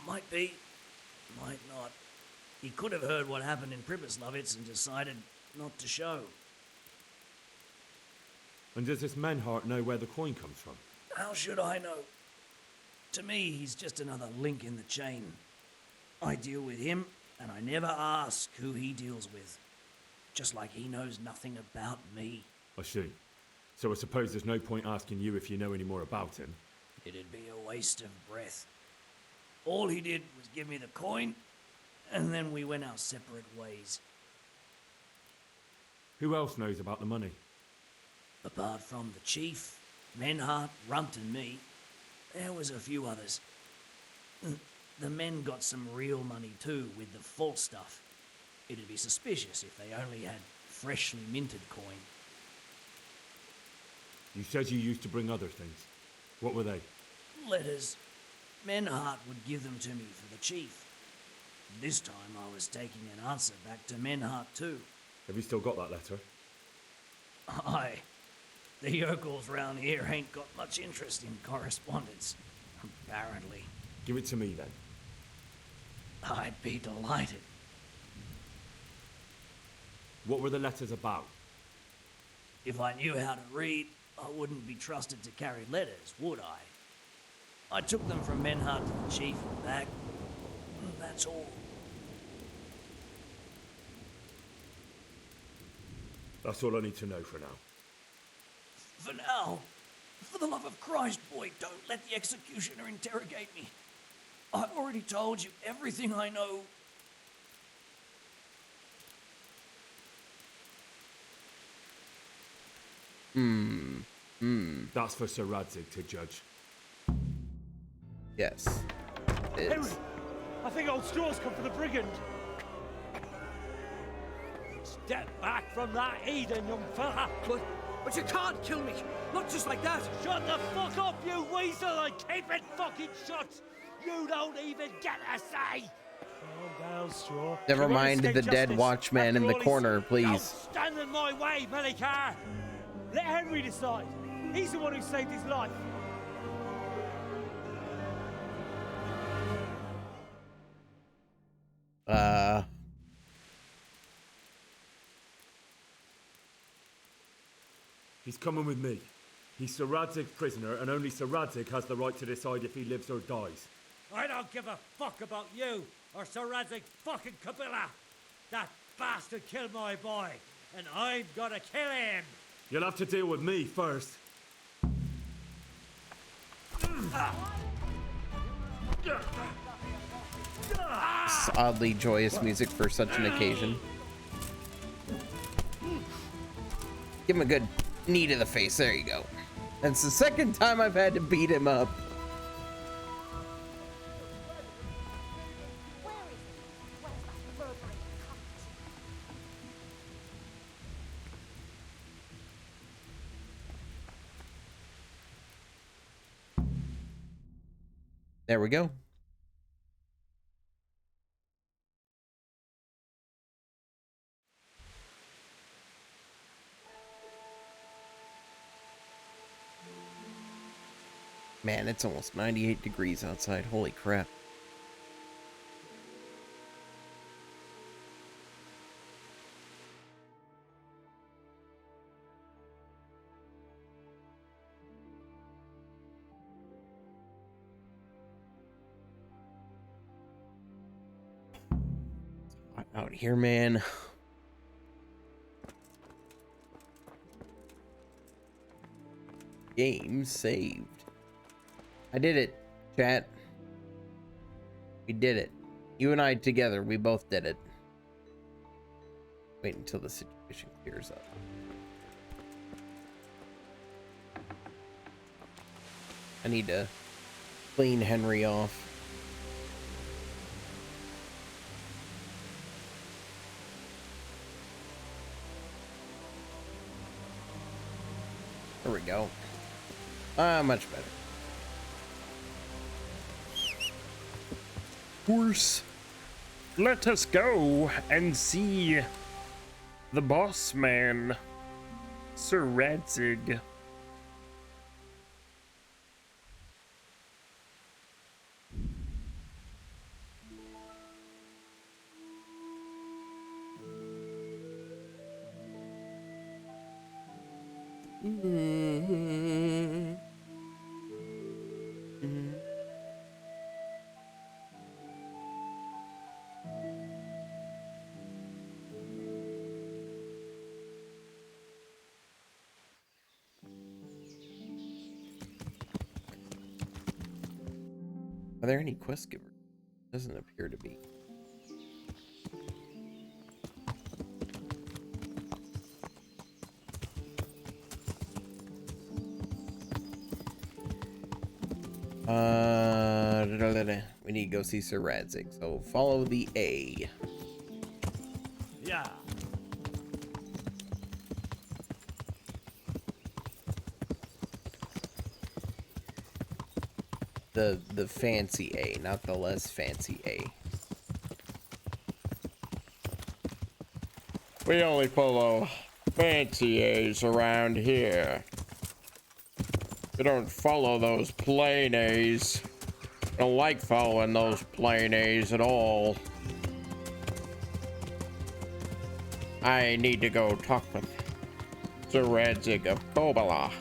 Might be, might not. He could have heard what happened in Pribyslavitz and decided not to show. And does this Menhardt know where the coin comes from? How should I know? To me, he's just another link in the chain. I deal with him, and I never ask who he deals with. Just like he knows nothing about me. I see. So I suppose there's no point asking you if you know any more about him. It'd be a waste of breath. All he did was give me the coin, and then we went our separate ways. Who else knows about the money? Apart from the chief, Menhart, Runt, and me, there was a few others. The men got some real money too, with the false stuff. It'd be suspicious if they only had freshly minted coin. You said you used to bring other things. What were they? Letters. Menhart would give them to me for the chief. This time I was taking an answer back to Menhart too. Have you still got that letter? Aye. The yokels round here ain't got much interest in correspondence, apparently. Give it to me then. I'd be delighted. What were the letters about? If I knew how to read, I wouldn't be trusted to carry letters, would I? I took them from Menhart to the chief and back. That's all. That's all I need to know for now. For now, for the love of Christ, boy, don't let the executioner interrogate me. I've already told you everything I know. That's for Sir Radzig to judge. Yes. Henry, I think old Straw's come for the brigand. Step back from that Eden, young fella. But you can't kill me. Not just like that. Shut the fuck up, you weasel, and keep it fucking shut. You don't even get a say. Calm down, Straw. Never mind the dead watchman in the corner, Don't please. stand in my way, Melikar. Let Henry decide. He's the one who saved his life. He's coming with me. He's Sir Radzig's prisoner, and only Sir Radzig has the right to decide if he lives or dies. I don't give a fuck about you or Sir Radzig fucking Kabila. That bastard killed my boy, and I'm gonna kill him. You'll have to deal with me first. It's oddly joyous music for such an occasion. Give him a good knee to the face. There you go. That's the second time I've had to beat him up. There we go. Man, it's almost 98 degrees outside. Holy crap. Hot out here, man. Game saved. I did it, chat. We did it. You and I together, we both did it. Wait until the situation clears up. I need to clean Henry off. There we go. Much better. Horse, let us go and see the boss man, Sir Radzig. Are there any quest givers? Doesn't appear to be. We need to go see Sir Radzig, so follow the A. Yeah. The fancy A, not the less fancy A. We only follow fancy A's around here. We don't follow those plain A's. I don't like following those plain A's at all. I need to go talk with Sir Radzig of Kobala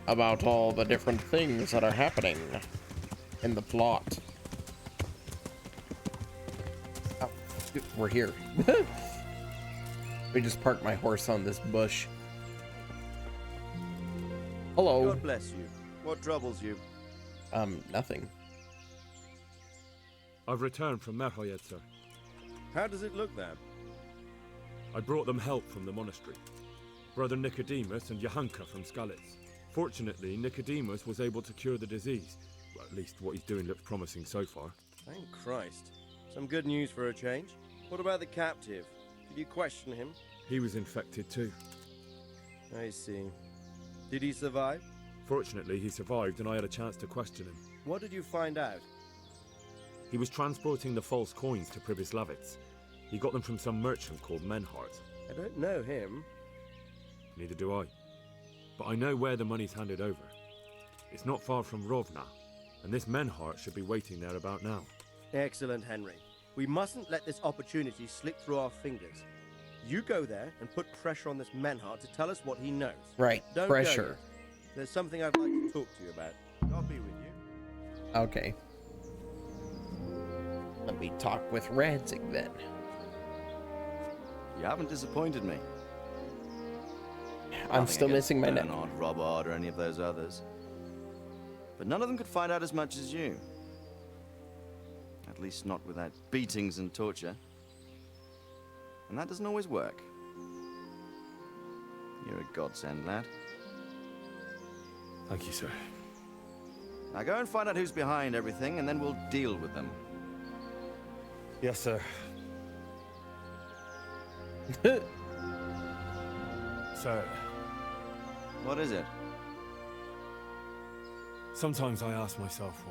about all the different things that are happening in the plot. Oh, we're here. We just parked my horse on this bush. Hello. God bless you. What troubles you? Nothing. I've returned from Merhoyed, sir. How does it look there? I brought them help from the monastery. Brother Nicodemus and Johanka from Skalitz. Fortunately, Nicodemus was able to cure the disease. Well, at least what he's doing looks promising so far. Thank Christ. Some good news for a change. What about the captive? Did you question him? He was infected too. I see. Did he survive? Fortunately, he survived and I had a chance to question him. What did you find out? He was transporting the false coins to Pribyslavitz. He got them from some merchant called Menhart. I don't know him. Neither do I. But I know where the money's handed over. It's not far from Rovna, and this Menhart should be waiting there about now. Excellent, Henry. We mustn't let this opportunity slip through our fingers. You go there and put pressure on this Menhart to tell us what he knows. Right, Don't pressure. Go yet. There's something I'd like to talk to you about. I'll be with you. Okay. Let me talk with Radzig then. You haven't disappointed me. I'm still missing my neck. Bernard, Robert, or any of those others. But none of them could find out as much as you. At least not without beatings and torture. And that doesn't always work. You're a godsend, lad. Thank you, sir. Now go and find out who's behind everything, and then we'll deal with them. Yes, sir. Sir. What is it? Sometimes I ask myself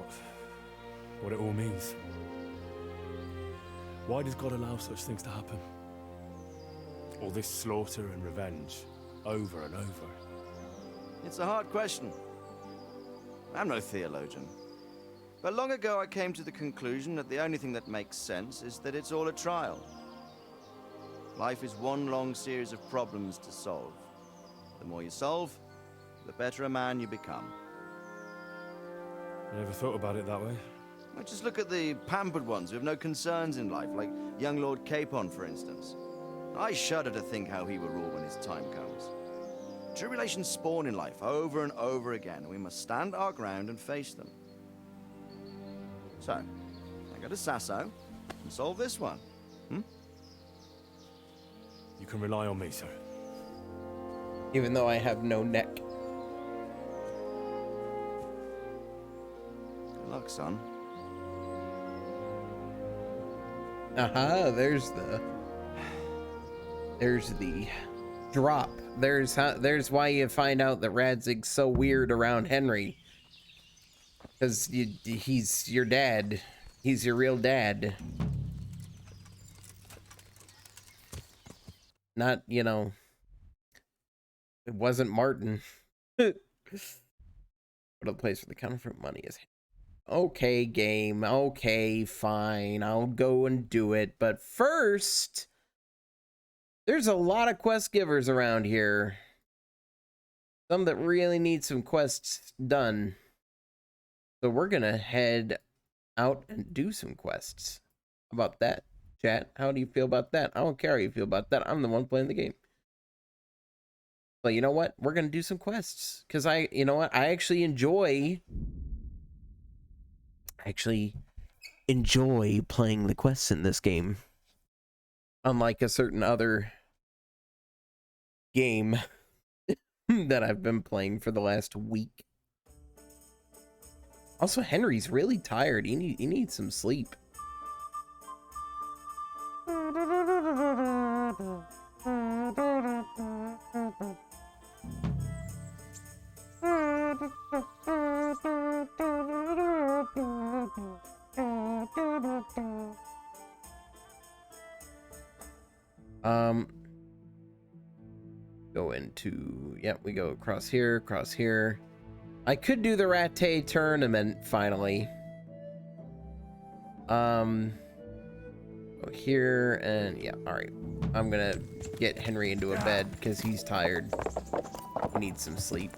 what it all means. Why does God allow such things to happen? All this slaughter and revenge, over and over. It's a hard question. I'm no theologian. But long ago I came to the conclusion that the only thing that makes sense is that it's all a trial. Life is one long series of problems to solve. The more you solve, the better a man you become. I never thought about it that way. Well, just look at the pampered ones who have no concerns in life, like young Lord Capon, for instance. I shudder to think how he will rule when his time comes. Tribulations spawn in life over and over again, and we must stand our ground and face them. So, I go to Sasso and solve this one. You can rely on me, sir. Even though I have no neck. Good luck, son. Aha, there's the drop. There's why you find out that Radzig's so weird around Henry. Because he's your dad. He's your real dad. Not, you know, it wasn't Martin. What a place for the counterfeit money is. Okay, game. Okay, fine. I'll go and do it. But first, there's a lot of quest givers around here. Some that really need some quests done. So we're going to head out and do some quests. How about that, chat? How do you feel about that? I don't care how you feel about that. I'm the one playing the game. But you know what? We're going to do some quests. Because you know what? I actually enjoy actually enjoy playing the quests in this game. Unlike a certain other game that I've been playing for the last week. Also, Henry's really tired. He needs some sleep. Go into, yeah, we go across here, I could do the Rattay tournament finally. Go here and yeah, all right. I'm gonna get Henry into a bed because he's tired. He needs some sleep.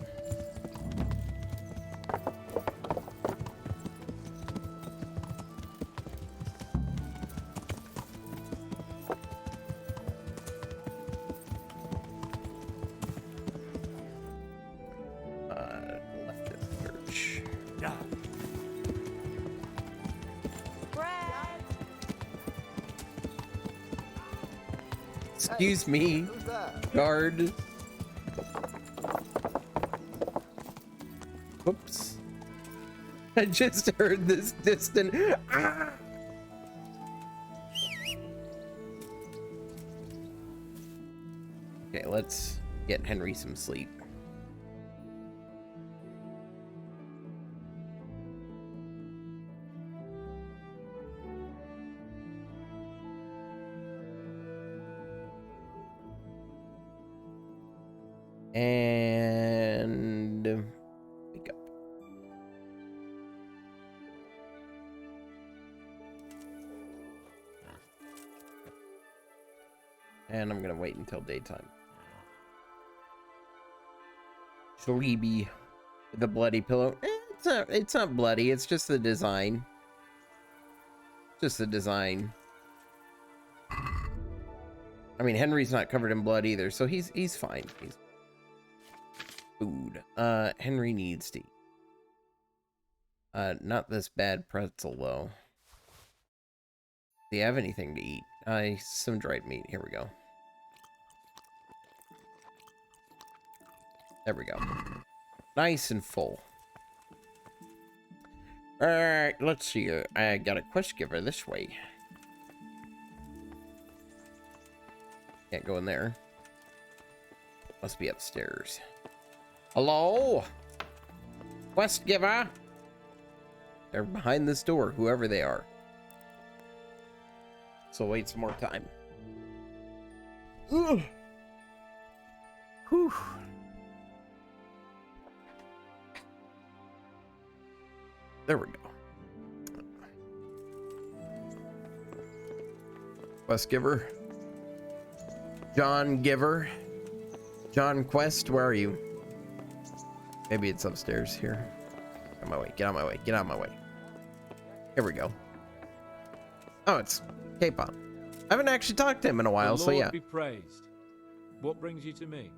Excuse me, guard. Whoops. I just heard this distant. Ah! Okay, let's get Henry some sleep. And wake up. And I'm gonna wait until daytime. Sleepy with a bloody pillow. It's not bloody, it's just the design. Just the design. I mean, Henry's not covered in blood either, so he's fine. He's food. Henry needs to eat. Not this bad pretzel, though. Do you have anything to eat? Some dried meat. Here we go. There we go. Nice and full. Alright, let's see here. I got a quest giver this way. Can't go in there. Must be upstairs. Hello? Quest giver? They're behind this door, whoever they are. So wait some more time. Ugh. Whew. There we go. Quest giver. John Giver. John Quest, where are you? Maybe it's upstairs here. Get out of my way, get out of my way, get out of my way. Here we go. Oh, it's Capon. I haven't actually talked to him in a while, so yeah. Be praised. What brings you to me?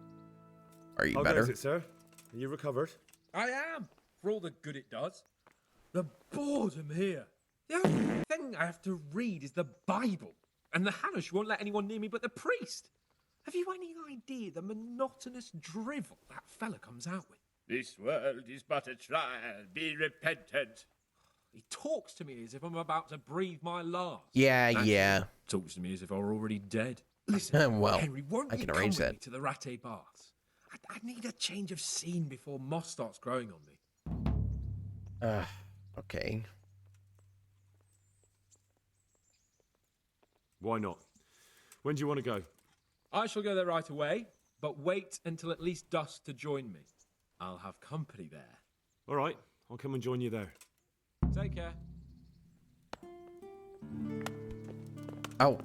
Are you How better? goes it, sir? Are you recovered? I am, for all the good it does. The boredom here. The only thing I have to read is the Bible, and the Hanush won't let anyone near me but the priest. Have you any idea the monotonous drivel that fella comes out with? This world is but a trial. Be repentant. He talks to me as if I'm about to breathe my last. Yeah, Actually, yeah. Talks to me as if I were already dead. Listen, Well, Henry, won't I you can come arrange with that. me to the Rattay Baths? I need a change of scene before moss starts growing on me. Okay. Why not? When do you want to go? I shall go there right away, but wait until at least dusk to join me. I'll have company there. All right, I'll come and join you there. Take care. Oh,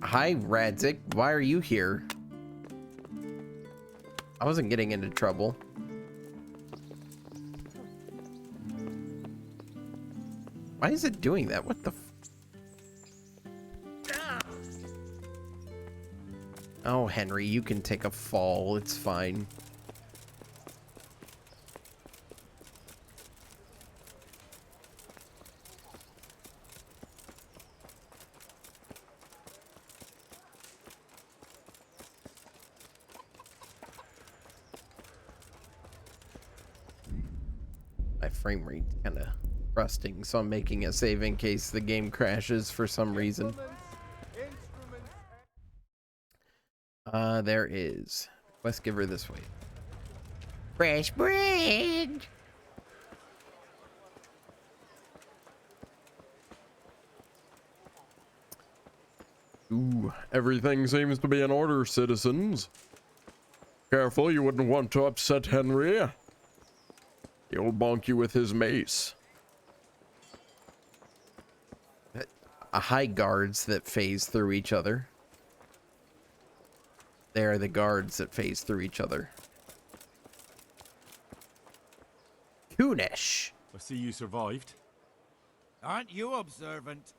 hi, Radzik. Why are you here? I wasn't getting into trouble. Why is it doing that? What the Oh, Henry, you can take a fall. It's fine. my frame rate kind of rusting, so I'm making a save in case the game crashes for some reason. There is. Quest giver this way. Fresh bread. Ooh, everything seems to be in order, citizens. Careful, you wouldn't want to upset Henry. He'll bonk you with his mace. High guards that phase through each other. They are the guards that phase through each other. Kunish. I see you survived. Aren't you observant?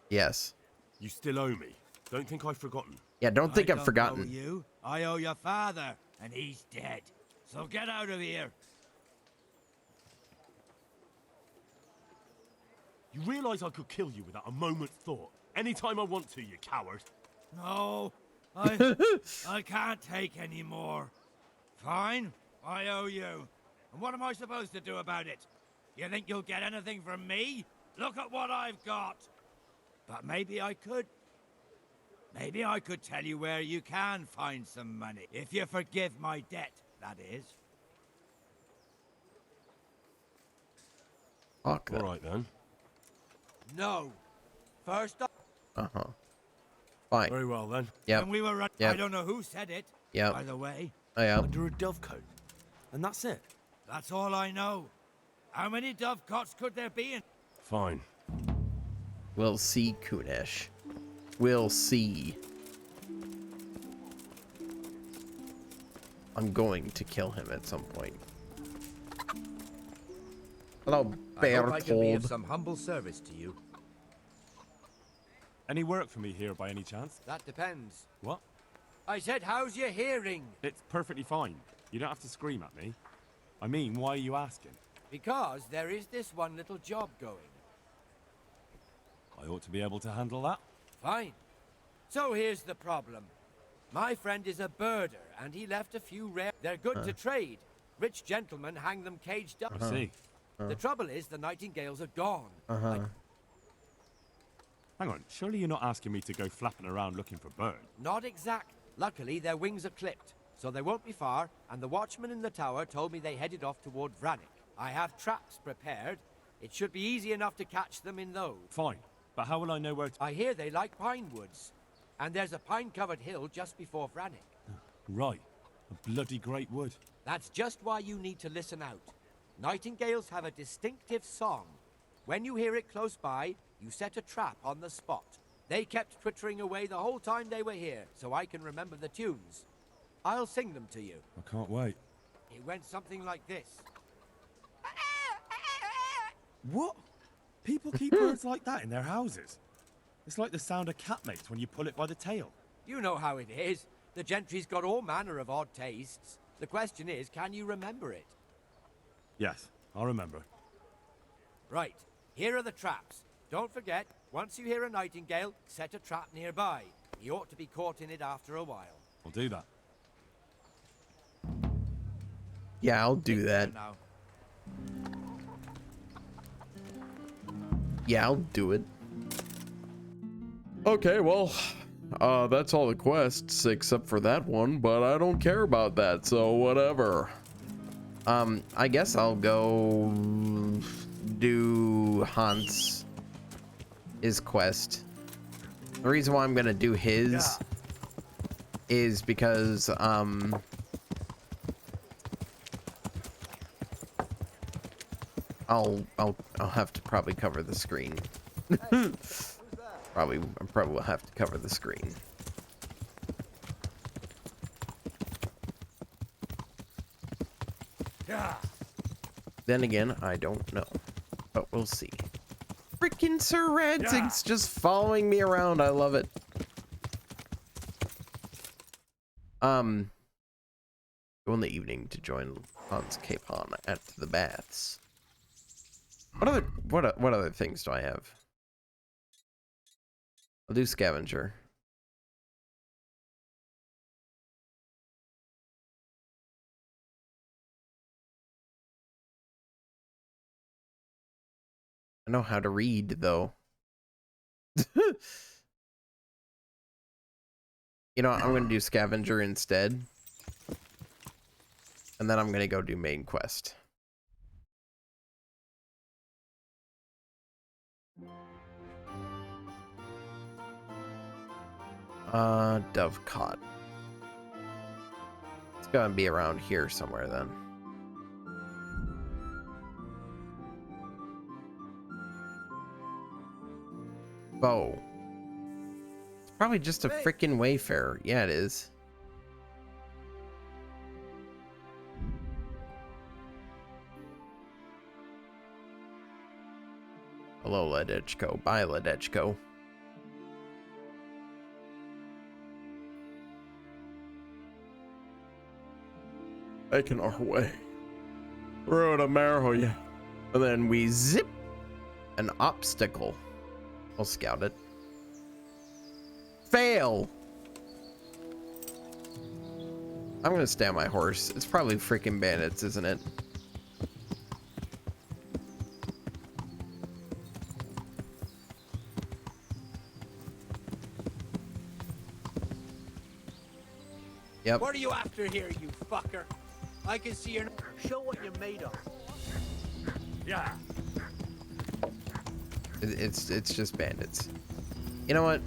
Yes. You still owe me. Don't think I've forgotten. Yeah, don't think I I've forgotten. Owe you. I owe your father, and he's dead. So get out of here. You realise I could kill you without a moment's thought? Anytime I want to, you coward. No, I can't take any more. Fine, I owe you. And what am I supposed to do about it? You think you'll get anything from me? Look at what I've got. But maybe I could. Maybe I could tell you where you can find some money. If you forgive my debt, that is. All right then. No. First off. Uh-huh. Fine. Very well then. Yep. When we were running, Yep. I don't know who said it. Yep. By the way. Oh, yeah. Under a dovecote. And that's it. That's all I know. How many dovecots could there be in? Fine. We'll see, Kunish. We'll see. I'm going to kill him at some point. Hello, I hope I can be of Berthold. some humble service to you. Any work for me here by any chance? That depends. What? I said, how's your hearing? It's perfectly fine. You don't have to scream at me. I mean, why are you asking? Because there is this one little job going. I ought to be able to handle that. Fine. So here's the problem. My friend is a birder, and he left a few rare... They're good to trade. Rich gentlemen hang them caged up. I see. The trouble is, the nightingales are gone. Hang on, surely you're not asking me to go flapping around looking for birds? Not exact. Luckily, their wings are clipped, so they won't be far, and the watchman in the tower told me they headed off toward Vranik. I have traps prepared. It should be easy enough to catch them in those. Fine, but how will I know where to... I hear they like pine woods, and there's a pine-covered hill just before Vranik. Right, a bloody great wood. That's just why you need to listen out. Nightingales have a distinctive song. When you hear it close by, you set a trap on the spot. They kept twittering away the whole time they were here, so I can remember the tunes. I'll sing them to you. I can't wait. It went something like this. What? People keep birds like that in their houses? It's like the sound a cat makes when you pull it by the tail. You know how it is. The gentry's got all manner of odd tastes. The question is, can you remember it? Yes, I'll remember. Right, here are the traps. Don't forget, once you hear a nightingale, set a trap nearby. He ought to be caught in it after a while. I'll do that. Yeah, I'll do that. Now. Yeah, I'll do it. Okay, well, that's all the quests except for that one, but I don't care about that, so whatever. I guess I'll go do his quest. The reason why I'm gonna do his is because I'll have to probably cover the screen. I probably will have to cover the screen. Then again, I don't know, but we'll see. Freaking Sir Radzig's just following me around. I love it. Go in the evening to join Hans Capon at the baths. What other things do I have? I'll do scavenger. I know how to read, though. You know what? I'm going to do scavenger instead. And then I'm going to go do main quest. Dovecot. It's going to be around here somewhere then. Bow. It's probably just a freaking wayfarer. Yeah, it is. Hello, Ledechko. Bye, Ledechko. Making our way. We're out of Marhoya. And then we zip an obstacle. We'll scout it. Fail! I'm gonna stay on my horse. It's probably freaking bandits, isn't it? Yep. What are you after here, you fucker? I can see you're... Show what you're made of. Yeah. It's just bandits. You know what?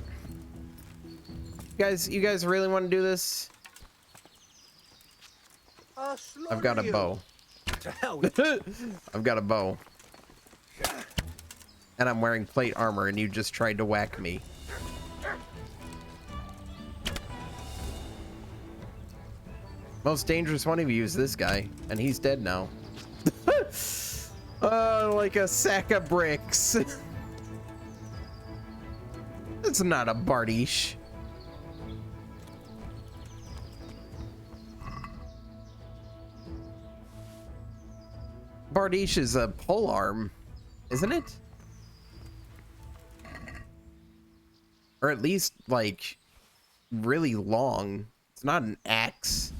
You guys really want to do this? I've got a bow. To hell I've got a bow. And I'm wearing plate armor and you just tried to whack me. Most dangerous one of you is this guy, and he's dead now. Like a sack of bricks. It's not a Bardiche. Bardiche is a polearm, isn't it? Or at least, like, really long. It's not an axe.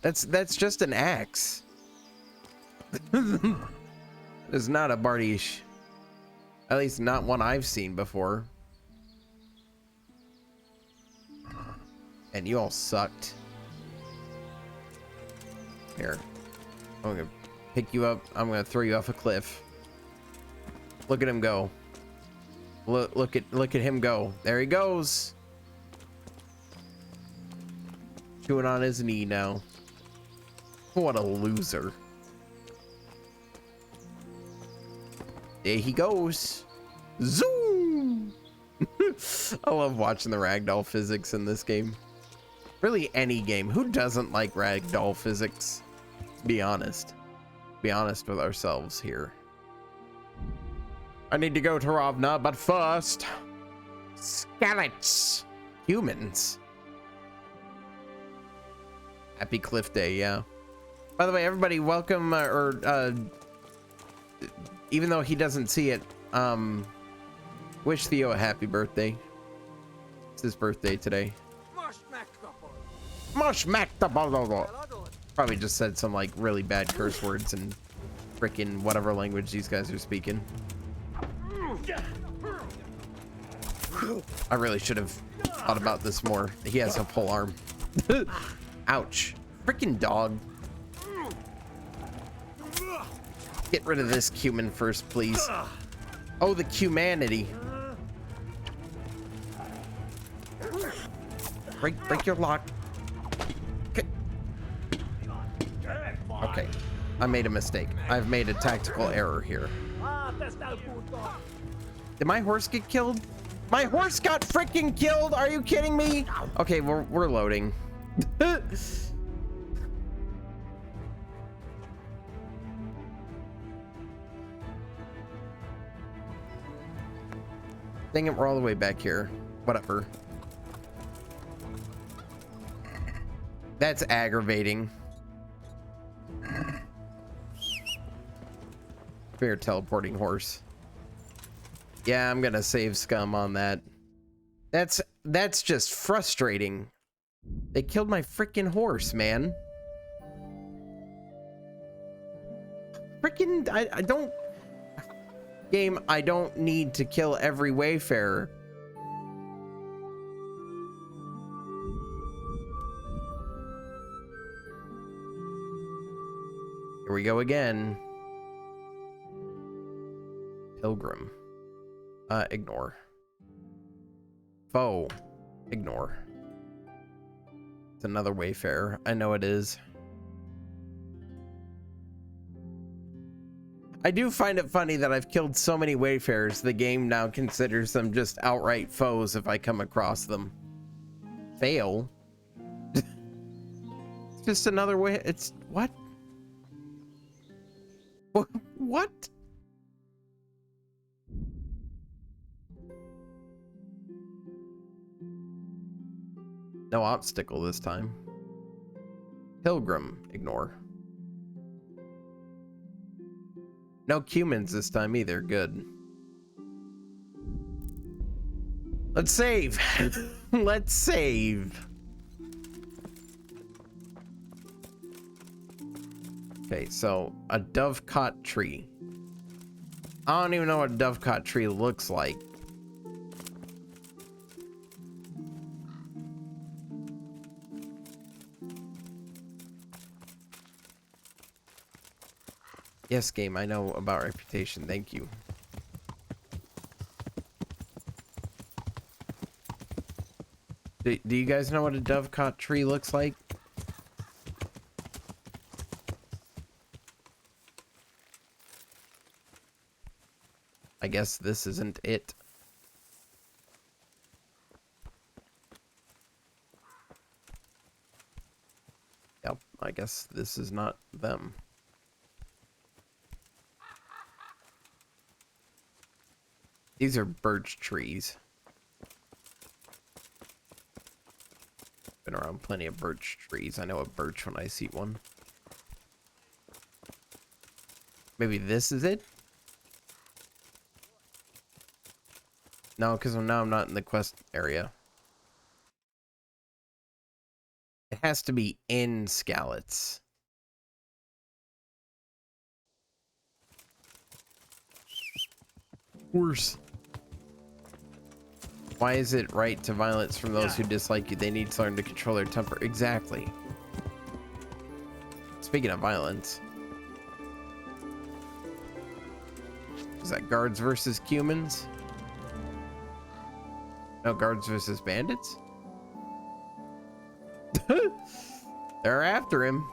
That's just an axe. It's not a Bardiche. At least not one I've seen before. And you all sucked. Here. I'm gonna pick you up. I'm gonna throw you off a cliff. Look at him go. Look at him go. There he goes. Chewing on his knee now. What a loser. There he goes. Zoom! I love watching the ragdoll physics in this game. Really, any game. Who doesn't like ragdoll physics? Let's be honest. Be honest with ourselves here. I need to go to Ravna, but first... Skellets! Humans. Happy Cliff Day, yeah. By the way, everybody, welcome, even though he doesn't see it, wish Theo a happy birthday. It's his birthday today. Probably just said some, like, really bad curse words in frickin' whatever language these guys are speaking. I really should have thought about this more. He has a pole arm. Ouch. Frickin' dog. Get rid of this cumin first, please. Oh, the humanity. Break your lock. Okay. I made a mistake. I've made a tactical error here. Did my horse get killed? My horse got freaking killed! Are you kidding me? Okay, we're loading. Dang it, we're all the way back here. Whatever. That's aggravating. Fair teleporting horse. Yeah, I'm gonna save scum on that. That's just frustrating. They killed my freaking horse, man. Freaking, I don't... Game, I don't need to kill every wayfarer. Here we go again. Pilgrim. Ignore. Foe. Ignore. It's another wayfarer. I know it is. I do find it funny that I've killed so many wayfarers, the game now considers them just outright foes if I come across them. Fail? It's just another way. It's what? What? No obstacle this time. Pilgrim, ignore. No cumins this time either, good. Let's save. Let's save. Okay, so a dovecot tree. I don't even know what a dovecot tree looks like. Yes, game, I know about reputation. Thank you. Do you guys know what a dovecot tree looks like? I guess this isn't it. Yep, I guess this is not them. These are birch trees. Been around plenty of birch trees. I know a birch when I see one. Maybe this is it? No, because now I'm not in the quest area. It has to be in Skalitz. Worse. Why is it right to violence from those who dislike you? They need to learn to control their temper. Exactly. Speaking of violence. Is that guards versus cumins? No, guards versus bandits? They're after him.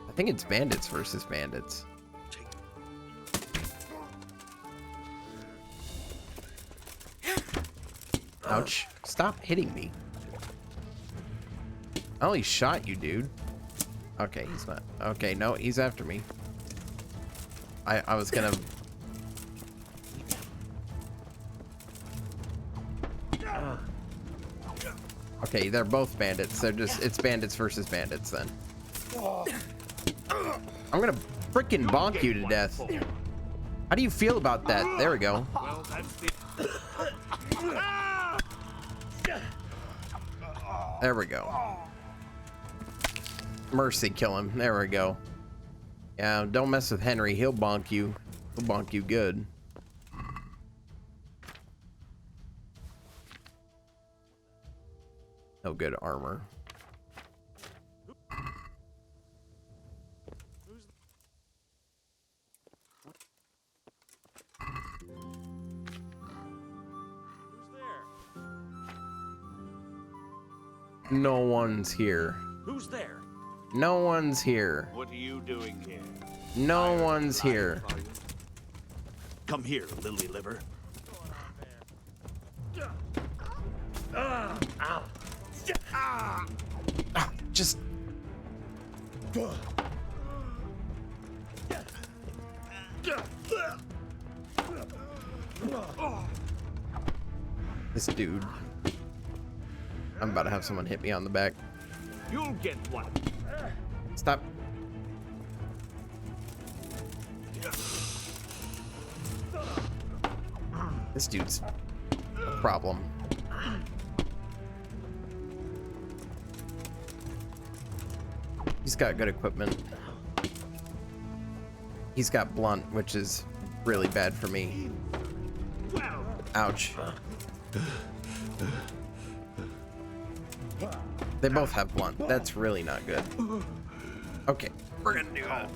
I think it's bandits versus bandits. Ouch. Stop hitting me. I only shot you, dude. Okay, he's not. Okay, no, he's after me. I was gonna... Okay, they're both bandits. They're just... It's bandits versus bandits, then. I'm gonna frickin' bonk you to death. How do you feel about that? There we go. Well, that's the... There we go. Mercy, kill him. There we go. Yeah, don't mess with Henry. He'll bonk you. He'll bonk you good. No good armor. No one's here. Who's there? No one's here. What are you doing here? No one's here. Come here, lily liver. Just... This dude. I'm about to have someone hit me on the back. You'll get one. Stop. This dude's a problem. He's got good equipment. He's got blunt, which is really bad for me. Ouch. They both have blunt. That's really not good. Okay, we're gonna do a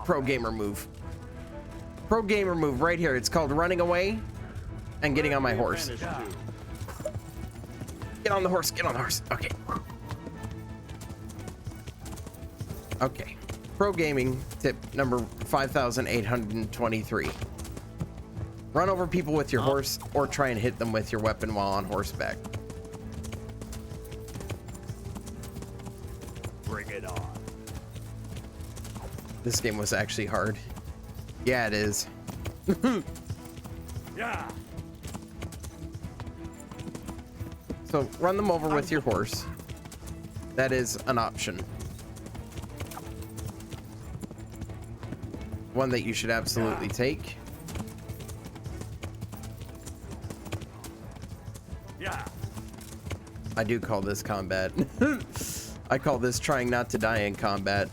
pro gamer move. Pro gamer move right here. It's called running away and getting on my horse. Get on the horse, get on the horse. Okay. Okay. Pro gaming tip number 5823. Run over people with your horse or try and hit them with your weapon while on horseback. Bring it on. This game was actually hard. Yeah, it is. Yeah. So run them over with your horse. That is an option. One that you should absolutely take. Yeah. I do call this combat. I call this trying not to die in combat.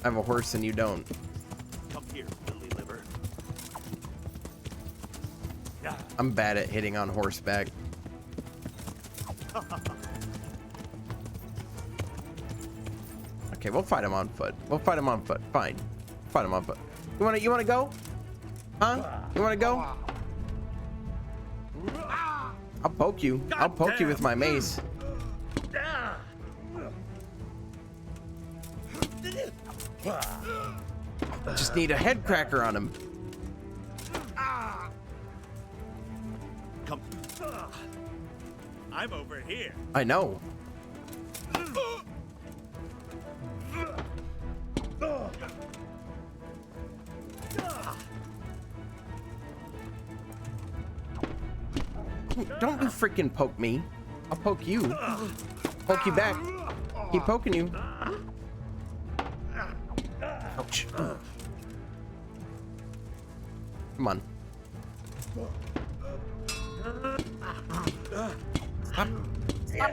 I have a horse and you don't. Come here, Billy Liver. Yeah. I'm bad at hitting on horseback. Okay, we'll fight him on foot. We'll fight him on foot. Fine. Fight him on foot. You wanna go? Huh? You wanna go? I'll poke you. I'll poke you with my mace. Just need a head cracker on him. Come. I'm over here. I know. Don't you freaking poke me. I'll poke you. Poke you back. Keep poking you. Ouch. Come on. Stop. Stop.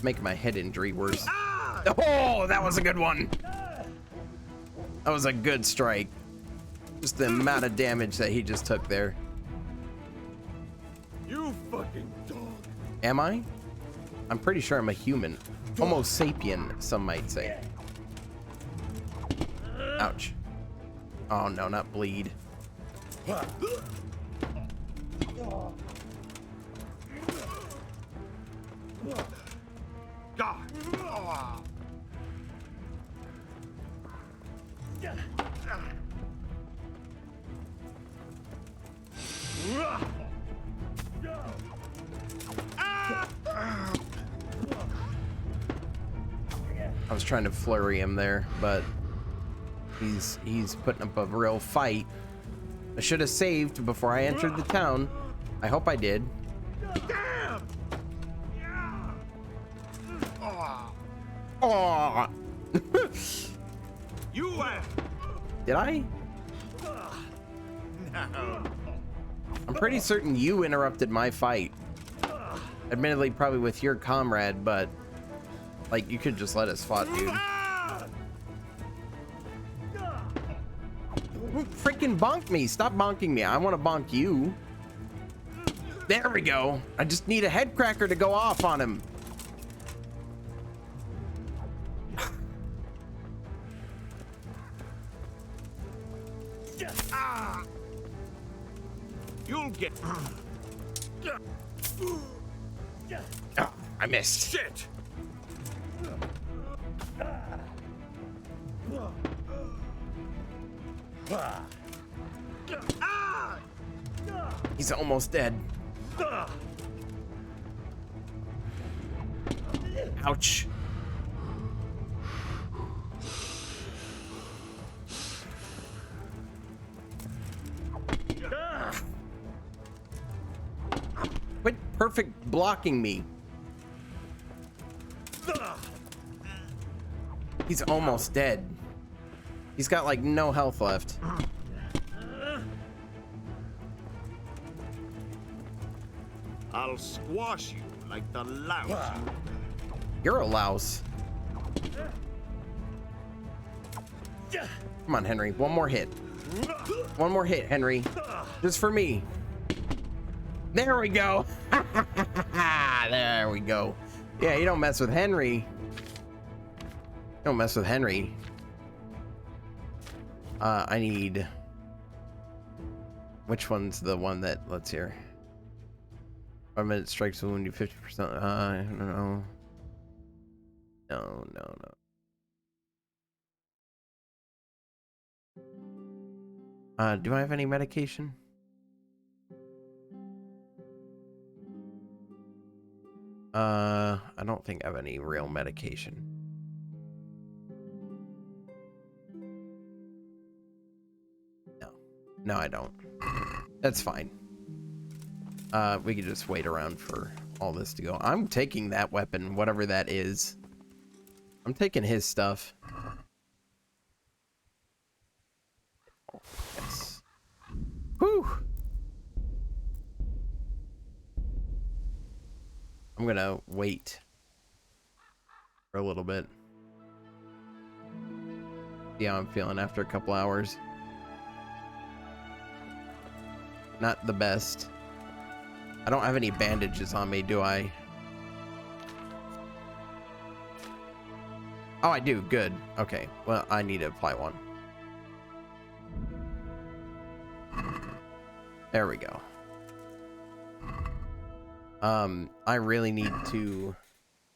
Making my head injury worse. Oh, that was a good one. That was a good strike. Just the amount of damage that he just took there. You fucking dog. Am I? I'm pretty sure I'm a human. Homo sapien, some might say. Ouch. Oh no, not bleed. God. I was trying to flurry him there, but he's putting up a real fight. I should have saved before I entered the town. I hope I did. Damn! Oh. You Did I? No. I'm pretty certain you interrupted my fight. Admittedly, probably with your comrade, but like you could just let us fight, dude. Freaking bonk me! Stop bonking me! I want to bonk you. There we go. I just need a head cracker to go off on him. You'll get. Oh, I missed. Shit. He's almost dead. Ouch. Quit perfect blocking me. He's almost dead. He's got like no health left. I'll squash you like the louse. You're a louse. Come on, Henry. One more hit. One more hit, Henry. Just for me. There we go. There we go. Yeah, you don't mess with Henry. Don't mess with Henry. I need... Which one's the one that... Let's hear. 5 minutes strikes will wound you 50%. I don't know. No. Do I have any medication? I don't think I have any real medication. No, I don't. That's fine. We could just wait around for all this to go. I'm taking that weapon, whatever that is. I'm taking his stuff. Yes. Whew. I'm gonna wait for a little bit. See how I'm feeling after a couple hours. Not the best. I don't have any bandages on me, do I? Oh, I do. Good. Okay. Well, I need to apply one. There we go. I really need to...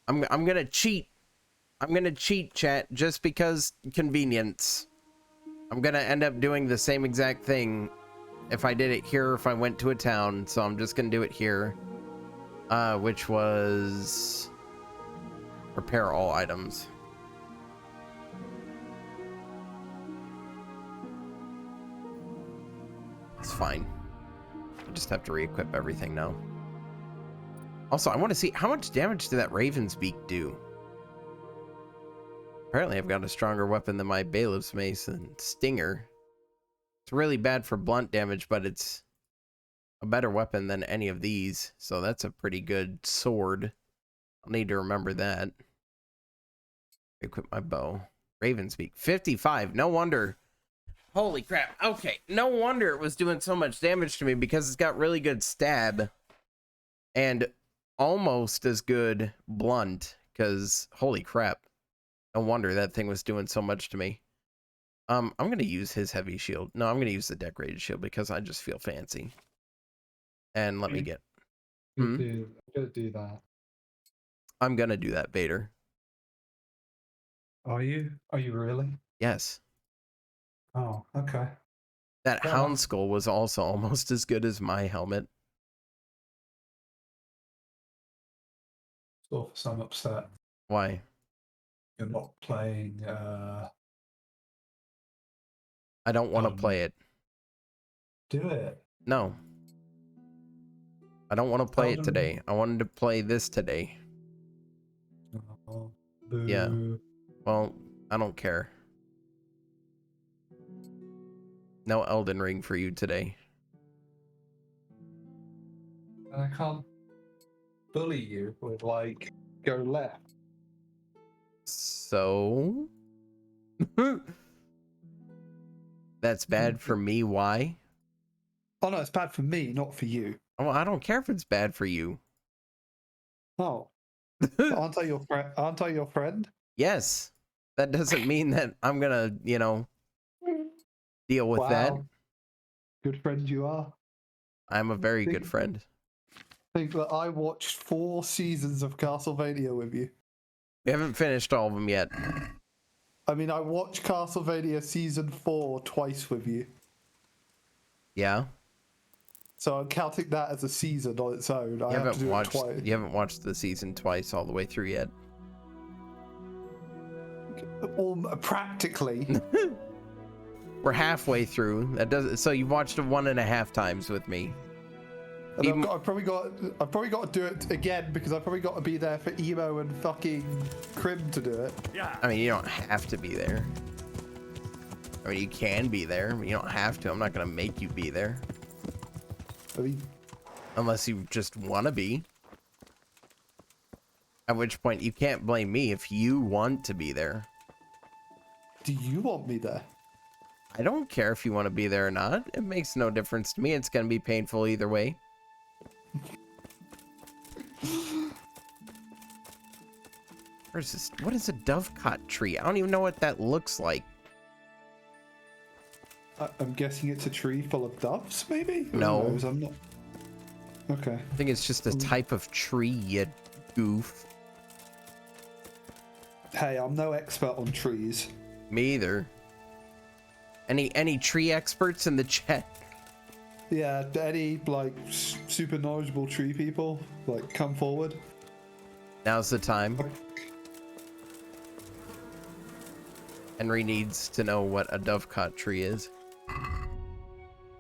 I'm gonna cheat. I'm gonna cheat, chat, just because convenience. I'm gonna end up doing the same exact thing if I did it here, if I went to a town, so I'm just gonna do it here. Which was... repair all items. It's fine. I just have to re-equip everything now. Also, I want to see how much damage did that Raven's Beak do? Apparently, I've got a stronger weapon than my Bailiff's Mace and Stinger. It's really bad for blunt damage, but it's a better weapon than any of these. So that's a pretty good sword. I'll need to remember that. Equip my bow. Raven's Beak. 55. No wonder. Holy crap. Okay. No wonder it was doing so much damage to me, because it's got really good stab. And almost as good blunt. Because, holy crap. No wonder that thing was doing so much to me. I'm going to use his heavy shield. No, I'm going to use the decorated shield because I just feel fancy. And let me get... I'm going to do that. I'm going to do that, Vader. Are you? Are you really? Yes. Oh, okay. That Yeah. hound skull was also almost as good as my helmet. Storfus, I'm upset. Why? You're not playing, I don't want to play it. Do it. No. I don't want to play it today. I wanted to play this today. Oh, boo. Yeah. Well, I don't care. No Elden Ring for you today. And I can't bully you with, like, go left. So? That's bad for me. Why? Oh no, it's bad for me, not for you. Oh, I don't care if it's bad for you. Oh. Aren't I your friend? Aren't I your friend? Yes. That doesn't mean that I'm gonna, you know, deal with that. Good friend you are. I'm a very good friend. Think that I watched 4 seasons of Castlevania with you. We haven't finished all of them yet. I mean, I watched Castlevania Season 4 twice with you. Yeah? So I'm counting that as a season on its own. You haven't watched the season twice all the way through yet. Practically. We're halfway through. That does so you've watched it 1.5 times with me. And I've probably got to do it again because I've probably got to be there for Emo and fucking Crim to do it. Yeah. I mean, you don't have to be there. I mean, you can be there, but you don't have to. I'm not gonna make you be there. I mean, Unless you just want to be. At which point, you can't blame me if you want to be there. Do you want me there? I don't care if you want to be there or not. It makes no difference to me. It's going to be painful either way. Where's this? What is a dovecot tree? I don't even know what that looks like. I'm guessing it's a tree full of doves, maybe? No. Who knows? I'm not. Okay. I think it's just a type of tree, you goof. Hey, I'm no expert on trees. Me either. Any tree experts in the chat? Yeah, any like super knowledgeable tree people, like come forward. Now's the time. Henry needs to know what a dovecot tree is.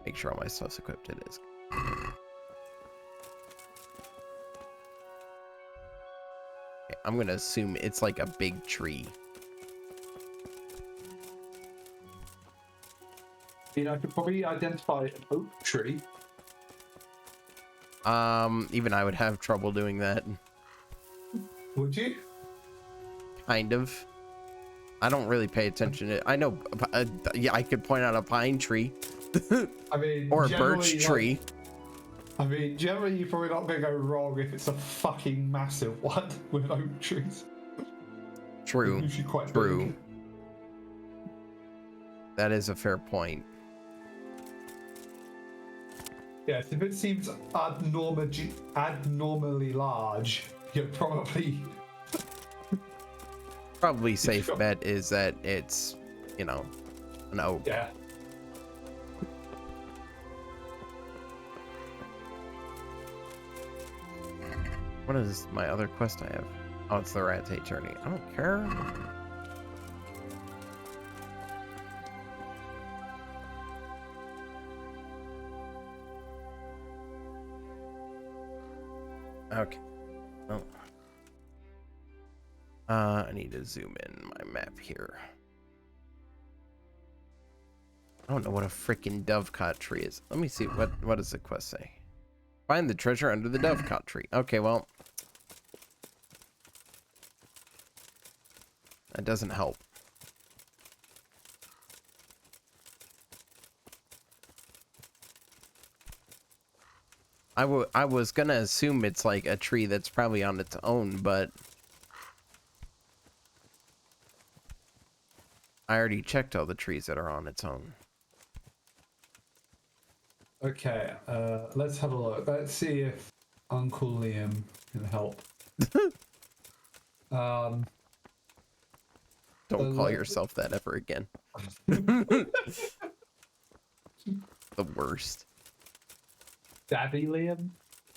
Make sure all my stuff's equipped. It is. Okay, I'm gonna assume it's like a big tree. I could probably identify an oak tree. Even I would have trouble doing that. Would you? Kind of. I don't really pay attention to it. I know, yeah, I could point out a pine tree. I mean, or a birch tree. I mean, generally, you're probably not going to go wrong if it's a fucking massive one with oak trees. True. They're usually quite True. big. That is a fair point. Yes, if it seems abnormally large, you're probably safe bet is that it's, you know, an oak. Yeah. What is my other quest I have? Oh, it's the Ratate journey. I don't care. Okay. Oh. I need to zoom in my map here. I don't know what a freaking dovecot tree is. Let me see. What does the quest say? Find the treasure under the dovecot tree. Okay, well. That doesn't help. I was gonna assume it's like a tree that's probably on its own, but I already checked all the trees that are on its own. Okay, let's have a look. Let's see if Uncle Liam can help. Don't call yourself that ever again. The worst. Daddy Liam?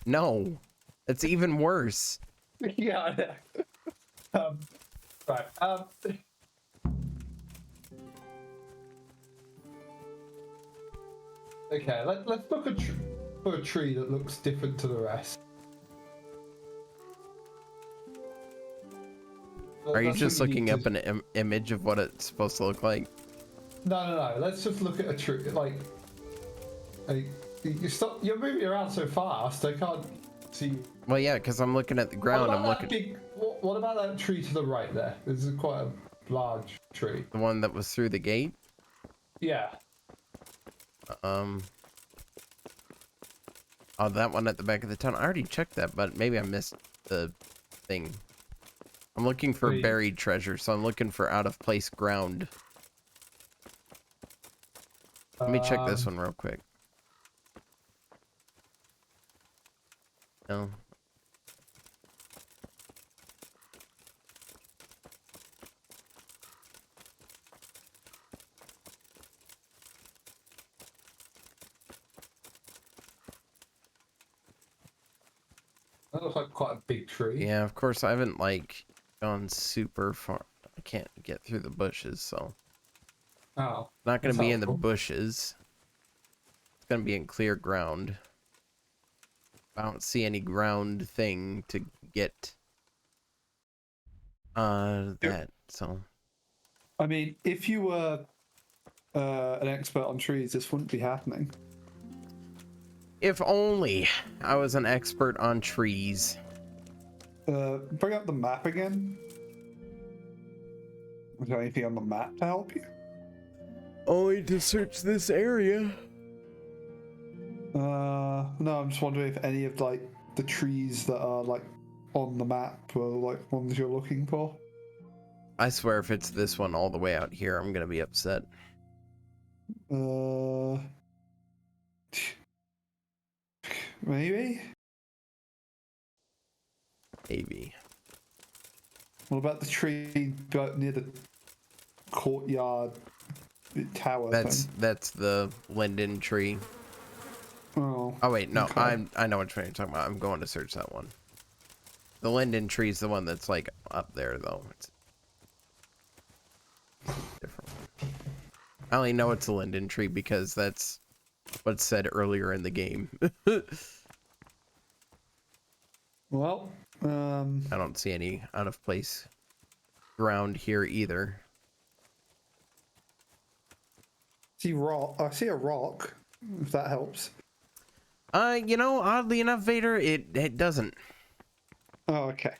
No, it's even worse. Yeah. Right. Okay, let's look for a tree that looks different to the rest. Are you That's just what you looking need up to- an image of what it's supposed to look like? No. Let's just look at a tree. Like you stop. You're moving around so fast. I can't see you. Well, yeah, because I'm looking at the ground. I'm looking. What about that tree to the right there? This is quite a large tree. The one that was through the gate. Yeah. Oh, that one at the back of the town. I already checked that, but maybe I missed the thing. I'm looking for Wait. buried treasure, so I'm looking for out of place ground. Let me check this one real quick. No. That looks like quite a big tree. Yeah, of course I haven't like gone super far. I can't get through the bushes, so. Oh. Not gonna that's be in the helpful. bushes. It's gonna be in clear ground. I don't see any ground thing to get that, so. I mean, if you were an expert on trees, this wouldn't be happening. If only I was an expert on trees. Bring up the map again. Is there anything on the map to help you? Only to search this area. No, I'm just wondering if any of like the trees that are like on the map were like ones you're looking for. I swear if it's this one all the way out here, I'm gonna be upset. Maybe? Maybe. What about the tree near the courtyard tower thing? That's the linden tree. Oh. Oh wait, no, okay. I know what tree you're talking about. I'm going to search that one. The linden tree is the one that's like up there though. It's different. I only know it's a linden tree because that's what's said earlier in the game. Well, I don't see any out of place ground here either. I see a rock, if that helps. You know, oddly enough, Vader, it doesn't. Oh, okay.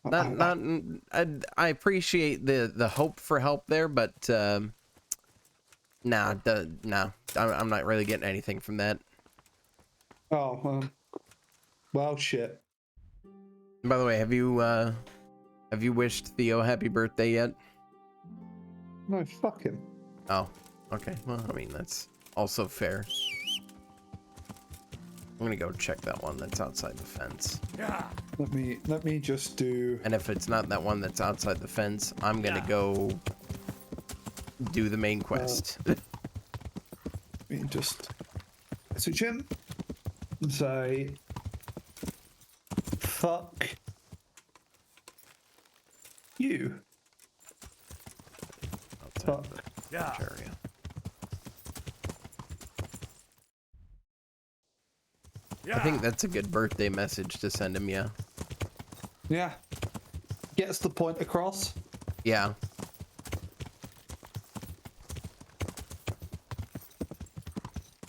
I appreciate the hope for help there, but nah, I'm not really getting anything from that. Oh, well, shit. By the way, have you wished Theo happy birthday yet? No, fuck him. Oh, okay. Well, I mean, that's also fair. I'm gonna go check that one that's outside the fence. Yeah. Let me just do. And if it's not that one that's outside the fence, I'm gonna go do the main quest. Let me just message him and say, "Fuck you." Fuck. Yeah. Area. I think that's a good birthday message to send him, yeah. Yeah. Gets the point across. Yeah.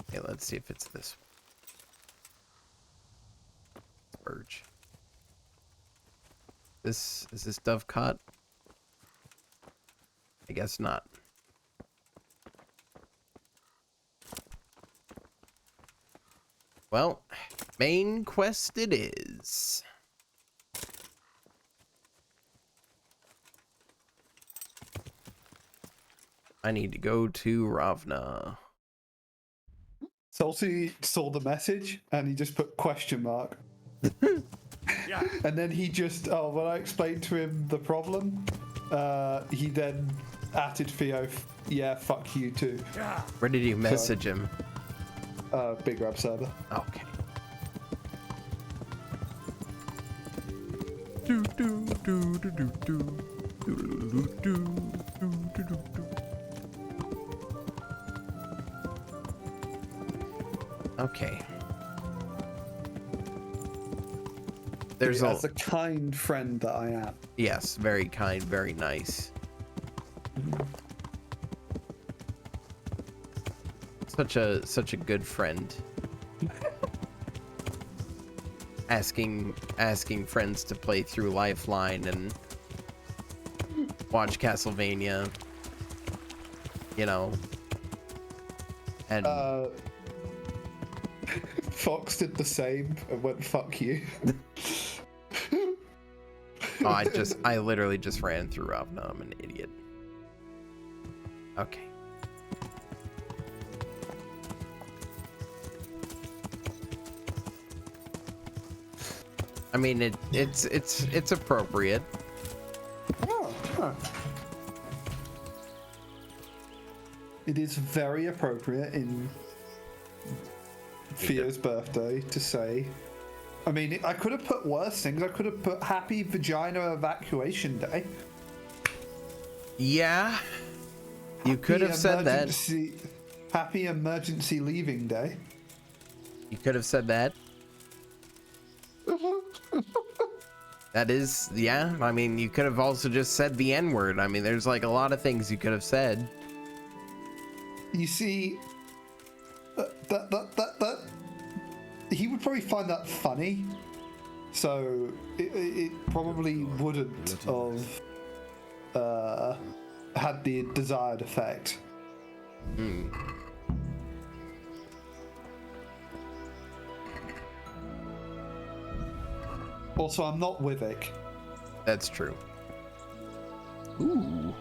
Okay, let's see if it's this birch. Is this dovecot? I guess not. Well, main quest it is. I need to go to Ravna. Salty saw the message and he just put question mark. Yeah. And then he just, when I explained to him the problem, he then added Theo, yeah, fuck you too. Yeah. Where did you message him? Big Rab server. Okay. Okay. There's As a kind friend that I am. Yes, very kind, very nice. Such a good friend. Asking friends to play through Lifeline and watch Castlevania. You know. And Fox did the same and went fuck you. Oh, I literally just ran through Ravna. I'm an idiot. Okay. I mean, it's appropriate. Oh, huh. It is very appropriate in Theo's birthday to say. I mean, I could have put worse things. I could have put Happy Vagina Evacuation Day. Yeah. You could have said that. Happy Emergency Leaving Day. You could have said that. That is, yeah. I mean, you could have also just said the N-word. I mean, there's like a lot of things you could have said. You see, he would probably find that funny. So it probably wouldn't have had the desired effect. Also, I'm not Wivik. That's true. Ooh.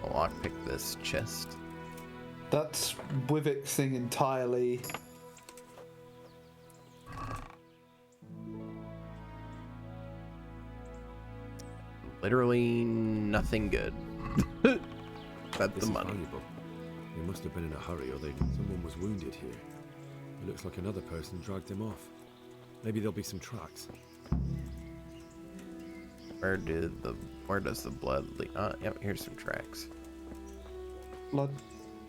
I'll lockpick this chest. That's Wivik's thing entirely. Literally nothing good. That's This the is money. valuable. They must have been in a hurry, or someone was wounded here. It looks like another person dragged him off. Maybe there'll be some tracks. Where does the blood lead? Yep, here's some tracks. Blood.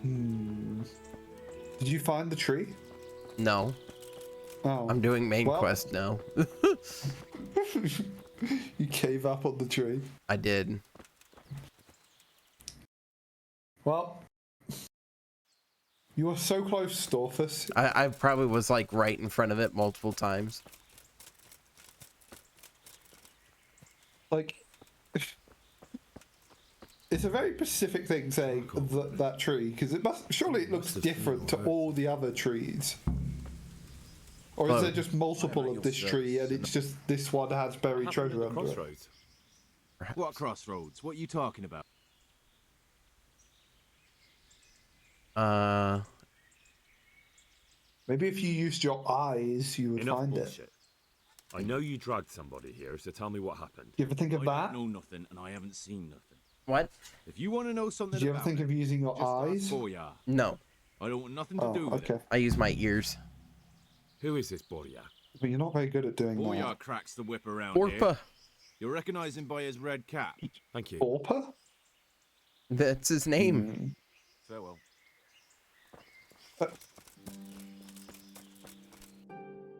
Did you find the tree? No. Oh. I'm doing main quest now. You gave up on the tree. I did. Well, you were so close, Storfus. I probably was like right in front of it multiple times. Like, it's a very specific thing saying that tree, because surely it looks different to all the other trees. Or is there just multiple of this tree and it's just this one has buried treasure under it? What crossroads? What are you talking about? Maybe if you used your eyes, you would find it. I know you dragged somebody here, so tell me what happened. You ever think of that? I don't know nothing, and I haven't seen nothing. What? If you want to know something Did you ever about think it, of using your just ask eyes? Boya. No. I don't want nothing to do with it. I use my ears. Who is this Boya? But you're not very good at doing Boya that. cracks the whip around Borpa. here. You'll recognize him by his red cap. Thank you. Borpa? That's his name. Farewell. I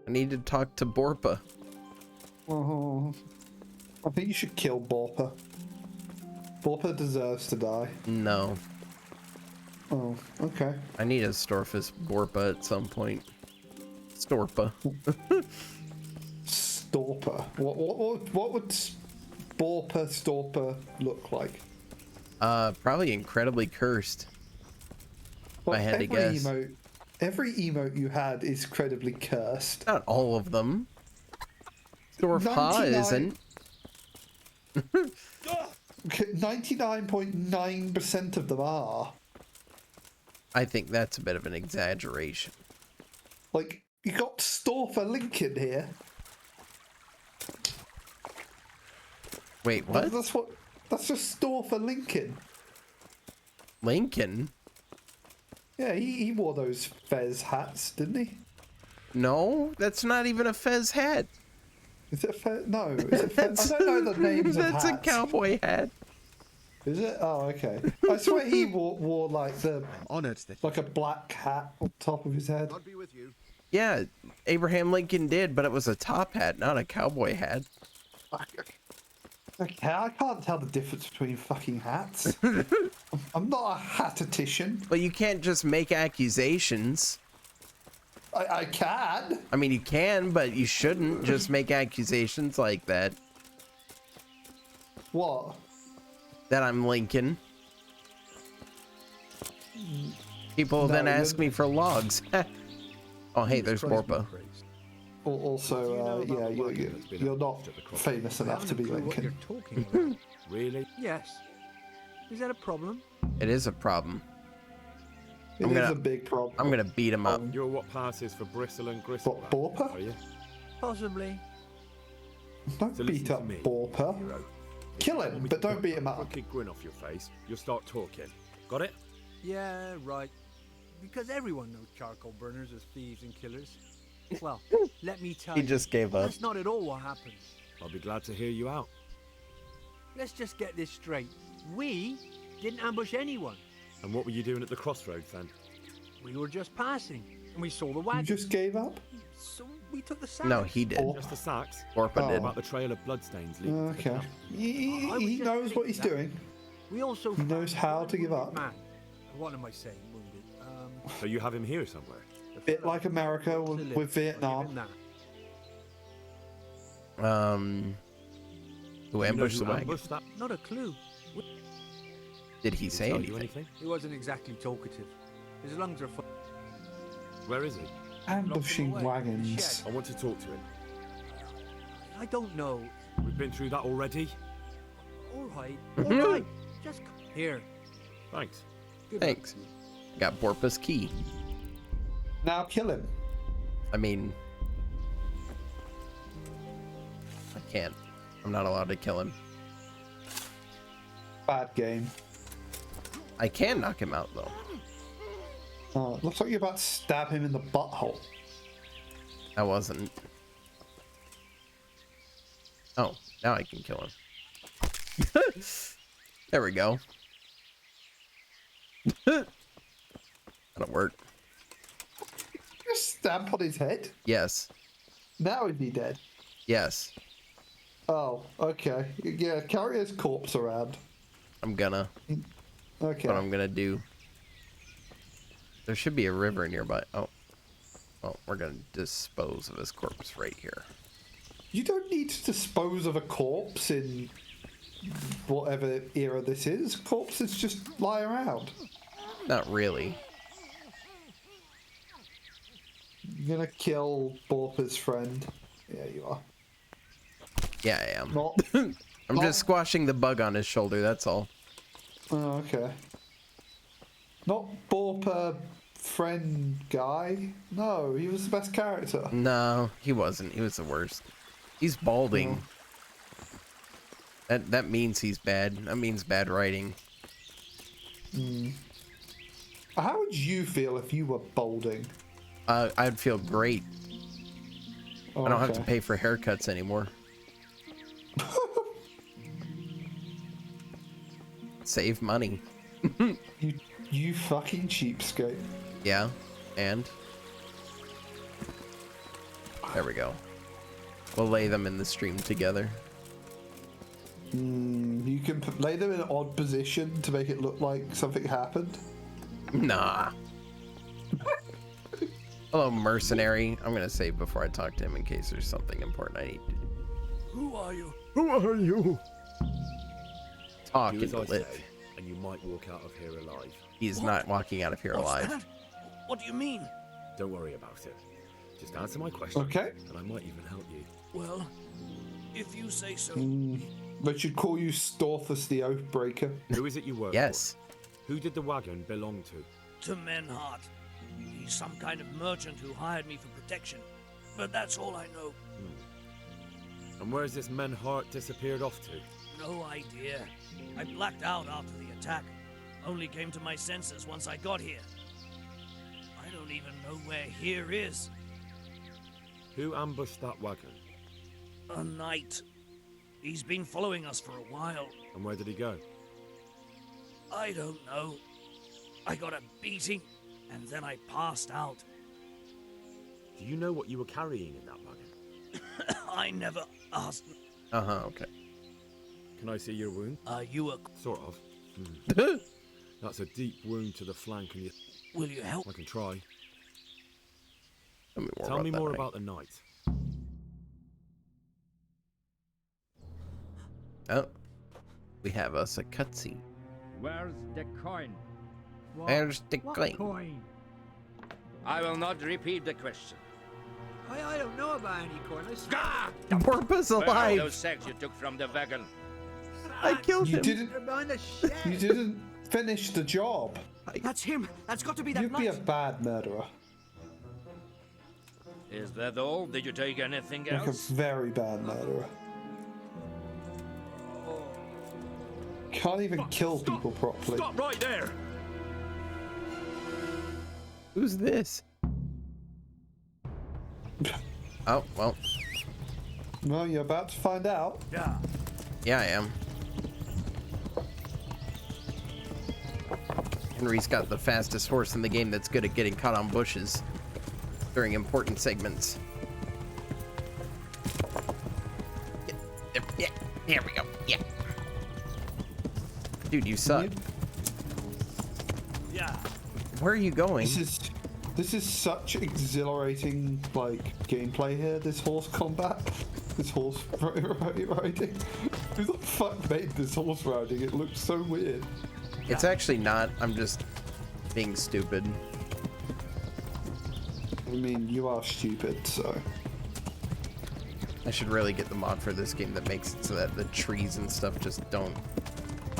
need to talk to Borpa. Oh, I think you should kill Borpa. Borpa deserves to die. No. Oh, okay. I need a Storfus Borpa at some point. Storpa. Storpa. What would Borpa Storpa look like? Probably incredibly cursed. Well, I had to guess. Every emote you had is incredibly cursed. Not all of them. Storfa isn't. 99.9% of them are. I think that's a bit of an exaggeration. Like, you got Storfa Lincoln here. Wait, what? That's just Storfa Lincoln. Lincoln? Yeah, he wore those fez hats, didn't he? No, that's not even a fez hat. Is it a fez? No, is it fez? I don't know the names of hats. That's a cowboy hat. Is it? Oh, okay. I swear he wore like like a black hat on top of his head. God be with you. Yeah, Abraham Lincoln did, but it was a top hat, not a cowboy hat. Okay, I can't tell the difference between fucking hats. I'm not a hattatician. But you can't just make accusations. I can. I mean, you can, but you shouldn't just make accusations like that. What? That I'm Lincoln. People then ask me for logs. Oh, hey, there's Borpa. Also, yeah, you're not famous enough to be Lincoln. Really? Yes. Is that a problem? It is a problem. It is a big problem. I'm gonna beat him up. You're what passes for bristle and gristle. What, Borpa? Are you? Possibly. Don't beat up Borpa. Kill him, but don't beat him up. Crooked grin off your face. You'll start talking. Got it? Yeah, right. Because everyone knows charcoal burners as thieves and killers. Well, let me tell you. He just gave up. That's not at all what happened. I'll be glad to hear you out. Let's just get this straight. We didn't ambush anyone. And what were you doing at the crossroads then? We were just passing, and we saw the wagon. You just gave up? So we took the sacks. No, he did. Just the sacks? Borpa did. About the trail of bloodstains leading to the Okay. camp. He knows what he's doing. We also He knows how to give up. Man. What am I saying, wounded? So you have him here somewhere? bit like America with Vietnam. Who ambushed the wagon? Not a clue. Did he say anything? He wasn't exactly talkative. His lungs are full. Where is he? Ambushing wagons. I want to talk to him. I don't know. We've been through that already. All right. Just come here. Thanks. Thanks. Got Borpa's key. Now kill him. I mean, I can't. I'm not allowed to kill him. Bad game. I can knock him out though. Oh, it looks like you're about to stab him in the butthole. I wasn't. Oh, now I can kill him. There we go. That'll work. Just stamp on his head? Yes. Now is he dead? Yes. Oh, okay. Yeah, carry his corpse around. I'm gonna. Okay. What I'm gonna do. There should be a river nearby. Oh. Well, we're gonna dispose of his corpse right here. You don't need to dispose of a corpse in whatever era this is. Corpses just lie around. Not really. You're gonna kill Borpa's friend. Yeah, you are. Yeah, I am. Not, I'm just squashing the bug on his shoulder, that's all. Oh, okay. Not Borpa friend guy. No, he was the best character. No, he wasn't. He was the worst. He's balding. That means he's bad. That means bad writing. How would you feel if you were balding? I'd feel great. Oh, I don't have to pay for haircuts anymore. Save money. You fucking cheapskate. Yeah, and there we go. We'll lay them in the stream together. You can lay them in an odd position to make it look like something happened. Nah. Hello, mercenary. I'm gonna save before I talk to him in case there's something important I need to do. Who are you? Who are you? Talk Do and as I live. say, and you might walk out of here alive. He's not walking out of here What's alive. that? What do you mean? Don't worry about it. Just answer my question. Okay. And I might even help you. Well, if you say so. They should call you Storfus the Oathbreaker. Who is it you work Yes. for? Who did the wagon belong to? To Menhart. He's some kind of merchant who hired me for protection. But that's all I know. And where's this Menhart disappeared off to? No idea. I blacked out after the attack. Only came to my senses once I got here. I don't even know where here is. Who ambushed that wagon? A knight. He's been following us for a while. And where did he go? I don't know. I got a beating, and then I passed out. Do you know what you were carrying in that wagon? I never asked. Okay. Can I see your wound? Are you a... Sort of. That's a deep wound to the flank and you... Will you help? I can try. Tell Tell me more about the night. Oh. We have us a cutscene. Where's the coin? Where's the coin? I will not repeat the question. I don't know about any coin. Borpa's Where are alive. those sacks you took from the wagon? I killed him. You didn't finish the job. That's him. That's got to be that You'd be a bad murderer. Is that all? Did you take anything Like a else? very bad murderer. Can't even kill people properly. Stop right there! Who's this? Oh, well. Well, you're about to find out. Yeah, I am. Henry's got the fastest horse in the game that's good at getting caught on bushes during important segments. Yeah, here we go. Yeah. Dude, you suck. Yeah. Where are you going? This is such exhilarating, like, gameplay here, this horse combat. This horse riding. Who the fuck made this horse riding? It looks so weird. It's actually not. I'm just being stupid. I mean, you are stupid, so... I should really get the mod for this game that makes it so that the trees and stuff just don't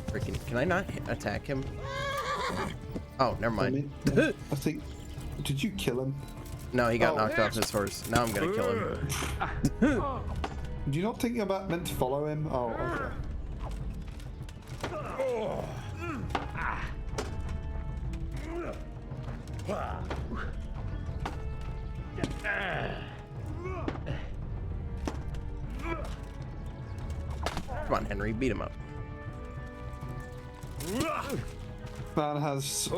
freaking... Can I not attack him? Oh, never mind. I think... Did you kill him? No, he got knocked off his horse. Now I'm gonna kill him. Do you not think you're meant to follow him? Oh, Come on, Henry, beat him up. Man has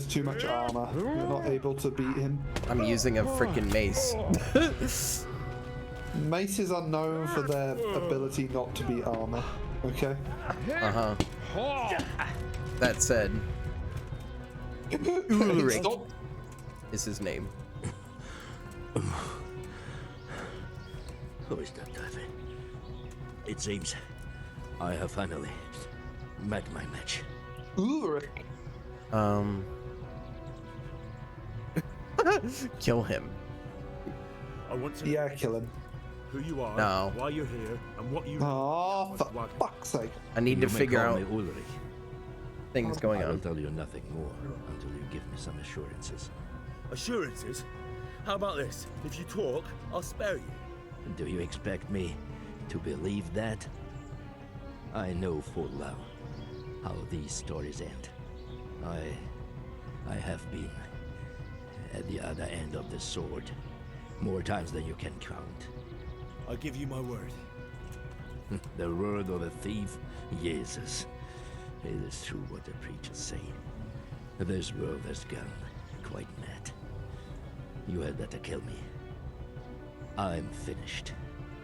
too much armor. You're not able to beat him. I'm using a freaking mace. Maces are known for their ability not to beat armor. Okay. Uh-huh. That said, Ulrich is his name. Who is that, David? It seems I have finally met my match. Ulrich. Kill him. I want to know kill him. Who you are, No. why you're here, and what you... Oh, for fuck's sake. I need to figure out Ulrich. things going I will on. tell you nothing more until you give me some assurances. Assurances? How about this? If you talk, I'll spare you. Do you expect me to believe that? I know full well how these stories end. I have been at the other end of the sword more times than you can count. I give you my word. The word of a thief? Jesus. It is true what the preachers say. This world has gone quite mad. You had better kill me. I'm finished,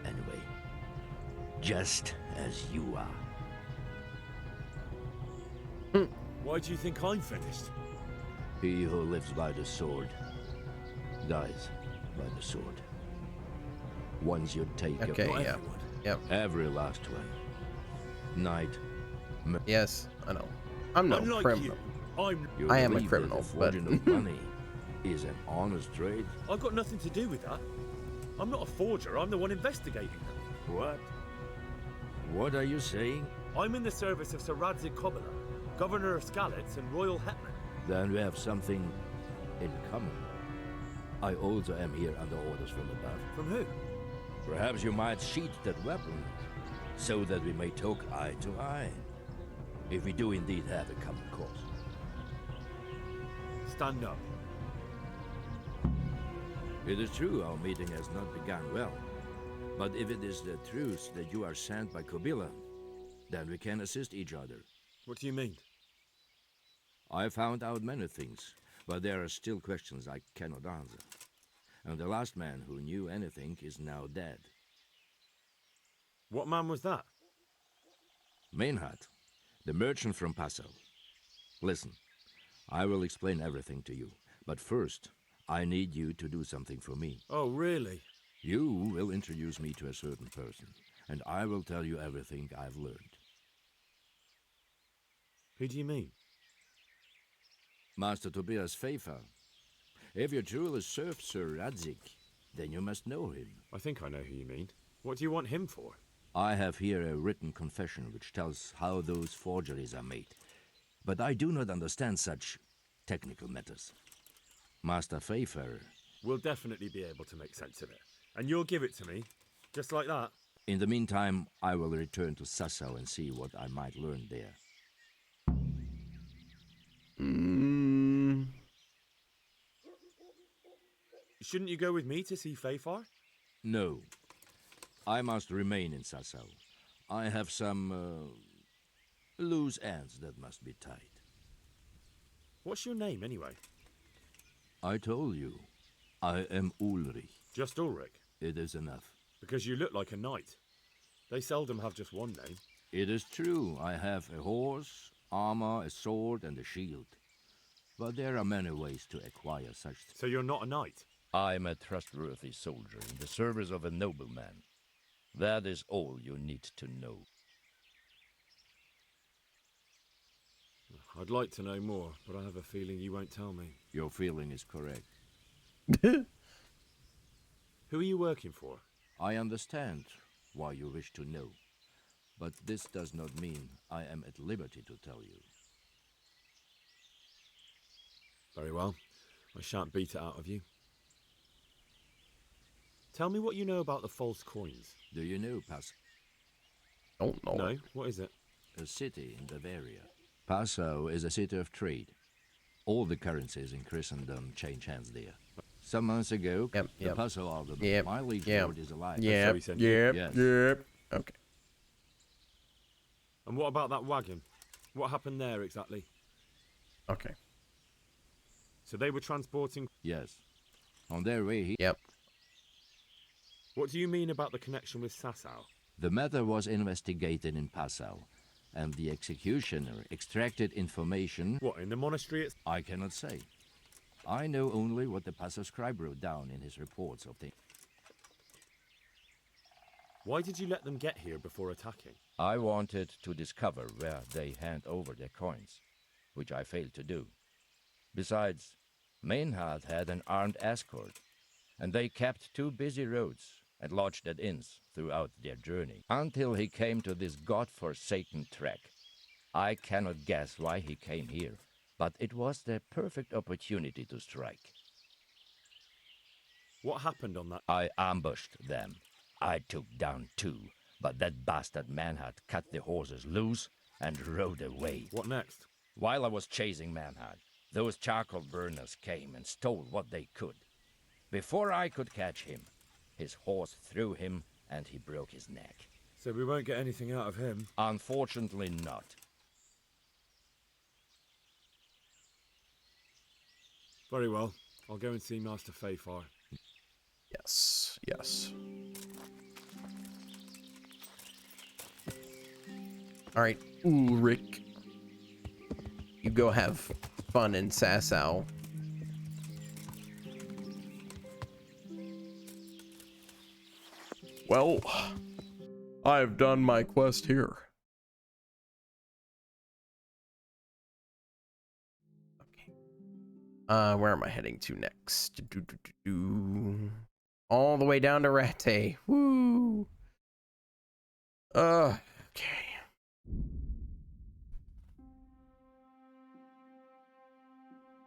anyway. Just as you are. Why do you think I'm finished? He who lives by the sword dies by the sword. Once you take Okay, a yeah. Yep. every last one. Night. Yes, I know. I'm no Unlike criminal. You I am a believe criminal, that the but forging of money is an honest trade? I've got nothing to do with that. I'm not a forger, I'm the one investigating them. What? What are you saying? I'm in the service of Sir Radzik Kobila, Governor of Skalitz and Royal Hetman. Then we have something in common. I also am here under orders from above. From who? Perhaps you might sheath that weapon, so that we may talk eye to eye. If we do indeed have a common cause. Stand up. It is true our meeting has not begun well. But if it is the truth that you are sent by Kobila, then we can assist each other. What do you mean? I found out many things, but there are still questions I cannot answer. And the last man who knew anything is now dead. What man was that? Mainhard, the merchant from Passau. Listen, I will explain everything to you, but first, I need you to do something for me. Oh, really? You will introduce me to a certain person, and I will tell you everything I've learned. Who do you mean? Master Tobias Pfeiffer. If you truly serve Sir Radzik, then you must know him. I think I know who you mean. What do you want him for? I have here a written confession which tells how those forgeries are made, but I do not understand such technical matters. Master Pfeiffer... We'll definitely be able to make sense of it. And you'll give it to me, just like that? In the meantime, I will return to Sassau and see what I might learn there. Shouldn't you go with me to see Pfeiffer? No. I must remain in Sassau. I have some loose ends that must be tied. What's your name, anyway? I told you. I am Ulrich. Just Ulrich? It is enough. Because you look like a knight. They seldom have just one name. It is true. I have a horse, armor, a sword, and a shield. but there are many ways to acquire such. So you're not a knight? I'm a trustworthy soldier in the service of a nobleman. That is all you need to know. I'd like to know more, but I have a feeling you won't tell me. Your feeling is correct. Who are you working for? I understand why you wish to know, but this does not mean I am at liberty to tell you. Very well. I shan't beat it out of you. Tell me what you know about the false coins. Do you know Passau? Don't know. No, what is it? A city in Bavaria. Passau is a city of trade. All the currencies in Christendom change hands there. Some months ago, the Passau alderman, my liege lord, is alive. Yep. Okay. And what about that wagon? What happened there exactly? Okay. So they were transporting... Yes. On their way here... Yep. What do you mean about the connection with Sasau? The matter was investigated in Passau, and the executioner extracted information... What, in the monastery? I cannot say. I know only what the Passau scribe wrote down in his reports of things. Why did you let them get here before attacking? I wanted to discover where they hand over their coins, which I failed to do. Besides, Maynard had an armed escort, and they kept 2 busy roads and lodged at inns throughout their journey, until he came to this god-forsaken track. I cannot guess why he came here, but it was the perfect opportunity to strike. What happened on that? I ambushed them. I took down 2, but that bastard Manhart cut the horses loose and rode away. What next? While I was chasing Manhart, those charcoal burners came and stole what they could. Before I could catch him, his horse threw him and he broke his neck. So we won't get anything out of him? Unfortunately not. Very well. I'll go and see Master Fayfar. Yes. Yes. Alright, Ulrich. You go have fun in Sasau. Well, I've done my quest here. Okay. Where am I heading to next? All the way down to Rattay. Woo! Okay.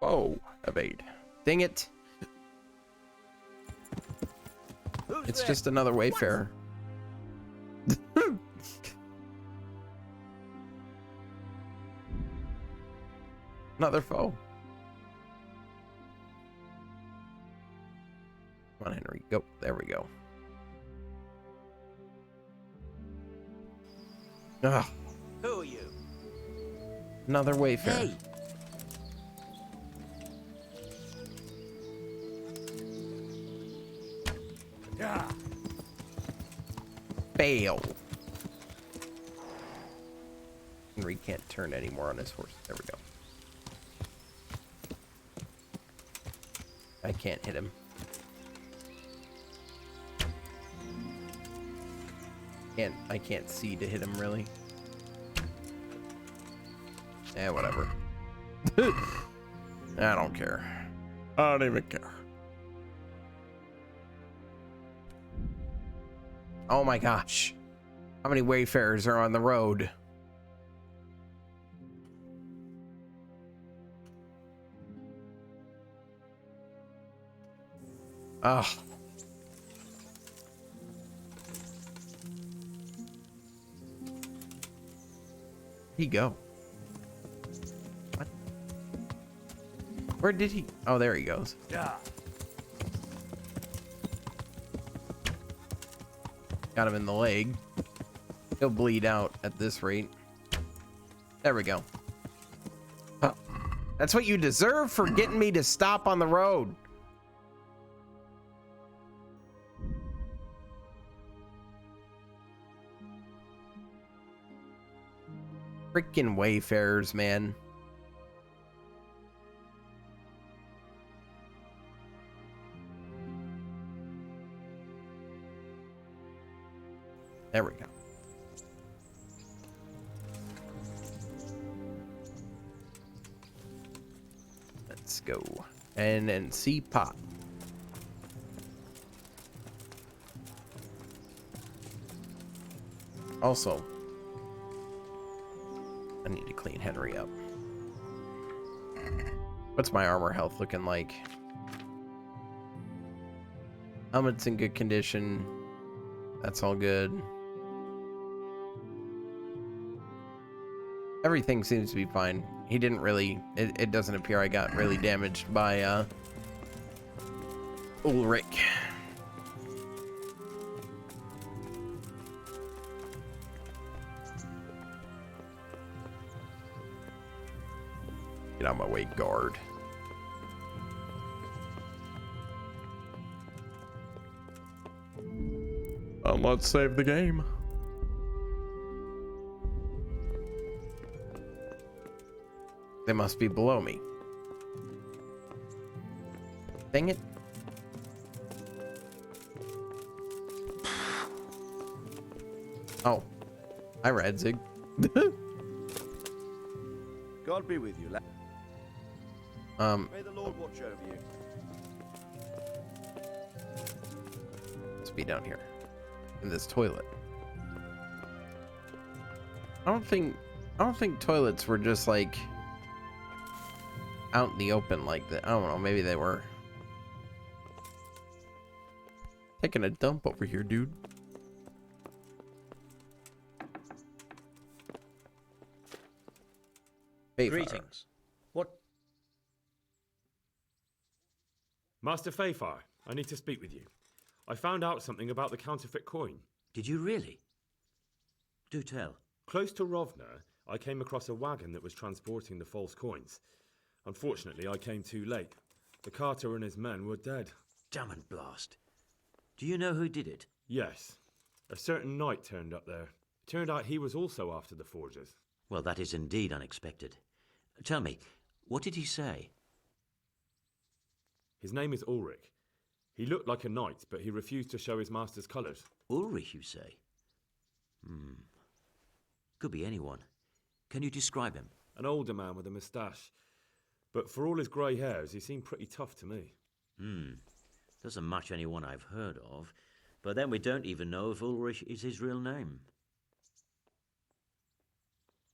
Oh, evade. Dang it. It's just another wayfarer. Another foe. Come on, Henry. Go. There we go. Ugh. Who are you? Another wayfarer. Hey. Yeah. Fail. Henry can't turn anymore on his horse. There we go. I can't hit him. I can't see to hit him really. Eh, whatever. I don't care. I don't even care. Oh my gosh. How many wayfarers are on the road? Ugh. Where'd he go? What? Where did he? Oh, there he goes. Yeah. Got him in the leg. He'll bleed out at this rate. There we go. Huh. That's what you deserve for getting me to stop on the road. Freaking wayfarers, man. There we go. Let's go. And then see pot. Also, I need to clean Henry up. What's my armor health looking like? Helmet's in good condition. That's all good. Everything seems to be fine. He didn't really... It doesn't appear I got really damaged by, Ulrich. Get out of my way, guard. Let's save the game. They must be below me. Dang it. Oh. Hi, Radzig. God be with you, lad. May the Lord watch over you. Let's be down here. In this toilet. I don't think toilets were just like out in the open like that. I don't know, maybe they were. Taking a dump over here, dude. Greetings. What? Master Fayfire, I need to speak with you. I found out something about the counterfeit coin. Did you really? Do tell. Close to Rovna, I came across a wagon that was transporting the false coins. Unfortunately, I came too late. The carter and his men were dead. Damn and blast. Do you know who did it? Yes. A certain knight turned up there. It turned out he was also after the forgers. Well, that is indeed unexpected. Tell me, what did he say? His name is Ulrich. He looked like a knight, but he refused to show his master's colours. Ulrich, you say? Could be anyone. Can you describe him? An older man with a moustache. But for all his grey hairs, he seemed pretty tough to me. Doesn't match anyone I've heard of. But then we don't even know if Ulrich is his real name.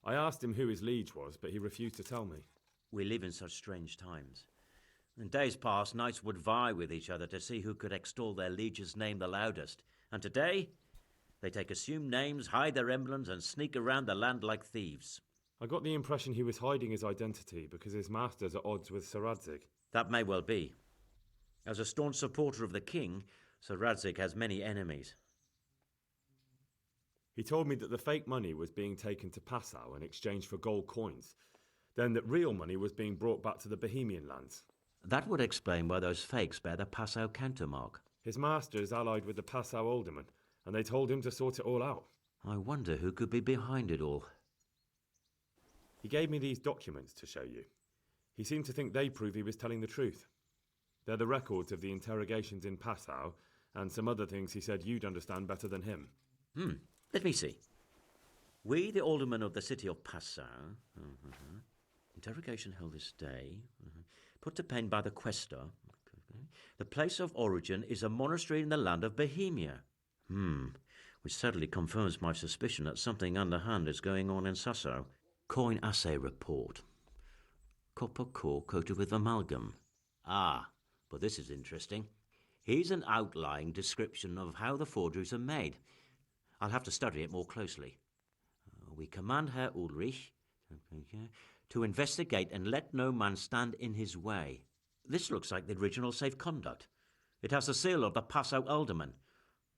I asked him who his liege was, but he refused to tell me. We live in such strange times. In days past, knights would vie with each other to see who could extol their liege's name the loudest. And today, they take assumed names, hide their emblems, and sneak around the land like thieves. I got the impression he was hiding his identity because his master's at odds with Sir Radzig. That may well be. As a staunch supporter of the king, Sir Radzig has many enemies. He told me that the fake money was being taken to Passau in exchange for gold coins, then that real money was being brought back to the Bohemian lands. That would explain why those fakes bear the Passau countermark. His master is allied with the Passau alderman, and they told him to sort it all out. I wonder who could be behind it all. He gave me these documents to show you. He seemed to think they prove he was telling the truth. They're the records of the interrogations in Passau, and some other things he said you'd understand better than him. Let me see. We, the aldermen of the city of Passau, interrogation held this day, put to pen by the quaestor. The place of origin is a monastery in the land of Bohemia. Which sadly confirms my suspicion that something underhand is going on in Sasso. Coin assay report. Copper core coated with amalgam. But this is interesting. Here's an outlying description of how the forgeries are made. I'll have to study it more closely. We command Herr Ulrich to investigate and let no man stand in his way. This looks like the original safe conduct. It has the seal of the Passau alderman,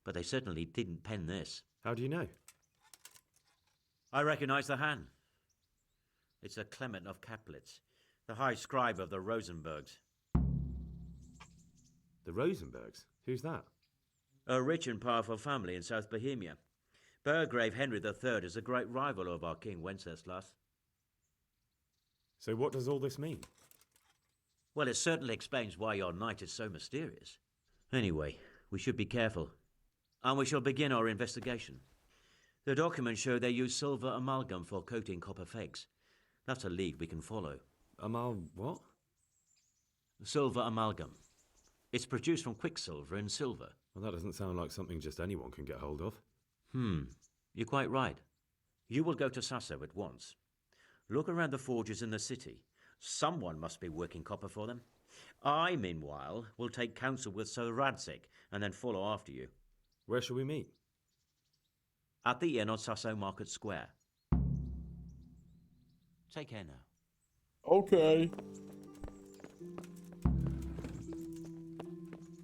but they certainly didn't pen this. How do you know? I recognize the hand. It's a Clement of Kaplitz, the high scribe of the Rosenbergs. The Rosenbergs? Who's that? A rich and powerful family in South Bohemia. Burgrave Henry III is a great rival of our King Wenceslas. So what does all this mean? Well, it certainly explains why your knight is so mysterious. Anyway, we should be careful. And we shall begin our investigation. The documents show they use silver amalgam for coating copper fakes. That's a lead we can follow. What? Silver amalgam. It's produced from quicksilver and silver. Well, that doesn't sound like something just anyone can get hold of. You're quite right. You will go to Sasso at once. Look around the forges in the city. Someone must be working copper for them. I, meanwhile, will take counsel with Sir Radzik and then follow after you. Where shall we meet? At the inn on Sasso Market Square. Take care now. Okay.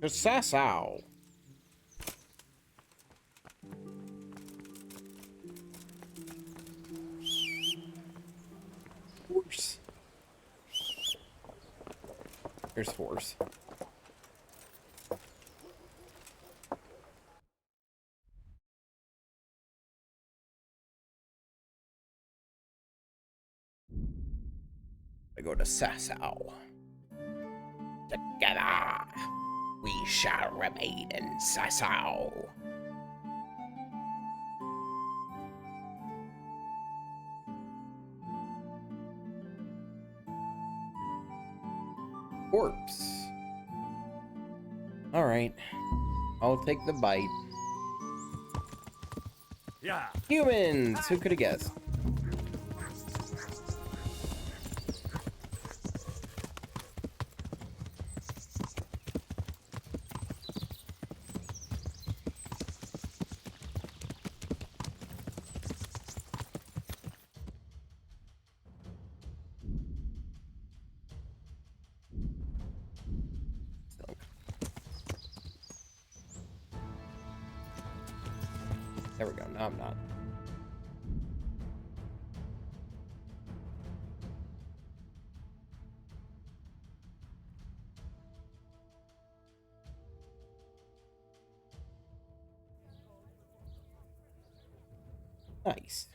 To Sasso. Horse. Here's horse. I go to Sasso. Together, we shall remain in Sasso. Corpse. All right, I'll take the bite. Yeah. Humans. Who could have guessed? There we go. No, I'm not. Nice.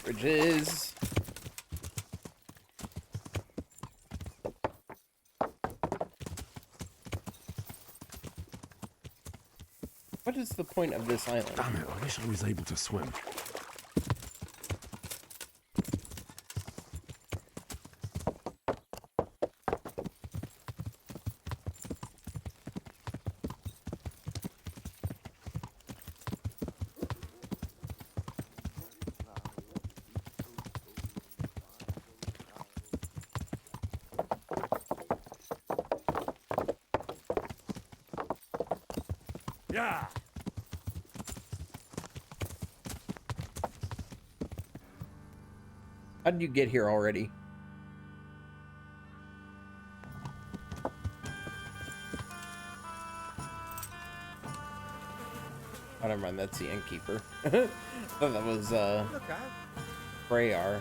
Bridges. What is the point of this island? Damn it, I wish I was able to swim. Yeah. How did you get here already? Oh, never mind. That's the innkeeper. I thought that was Freyar.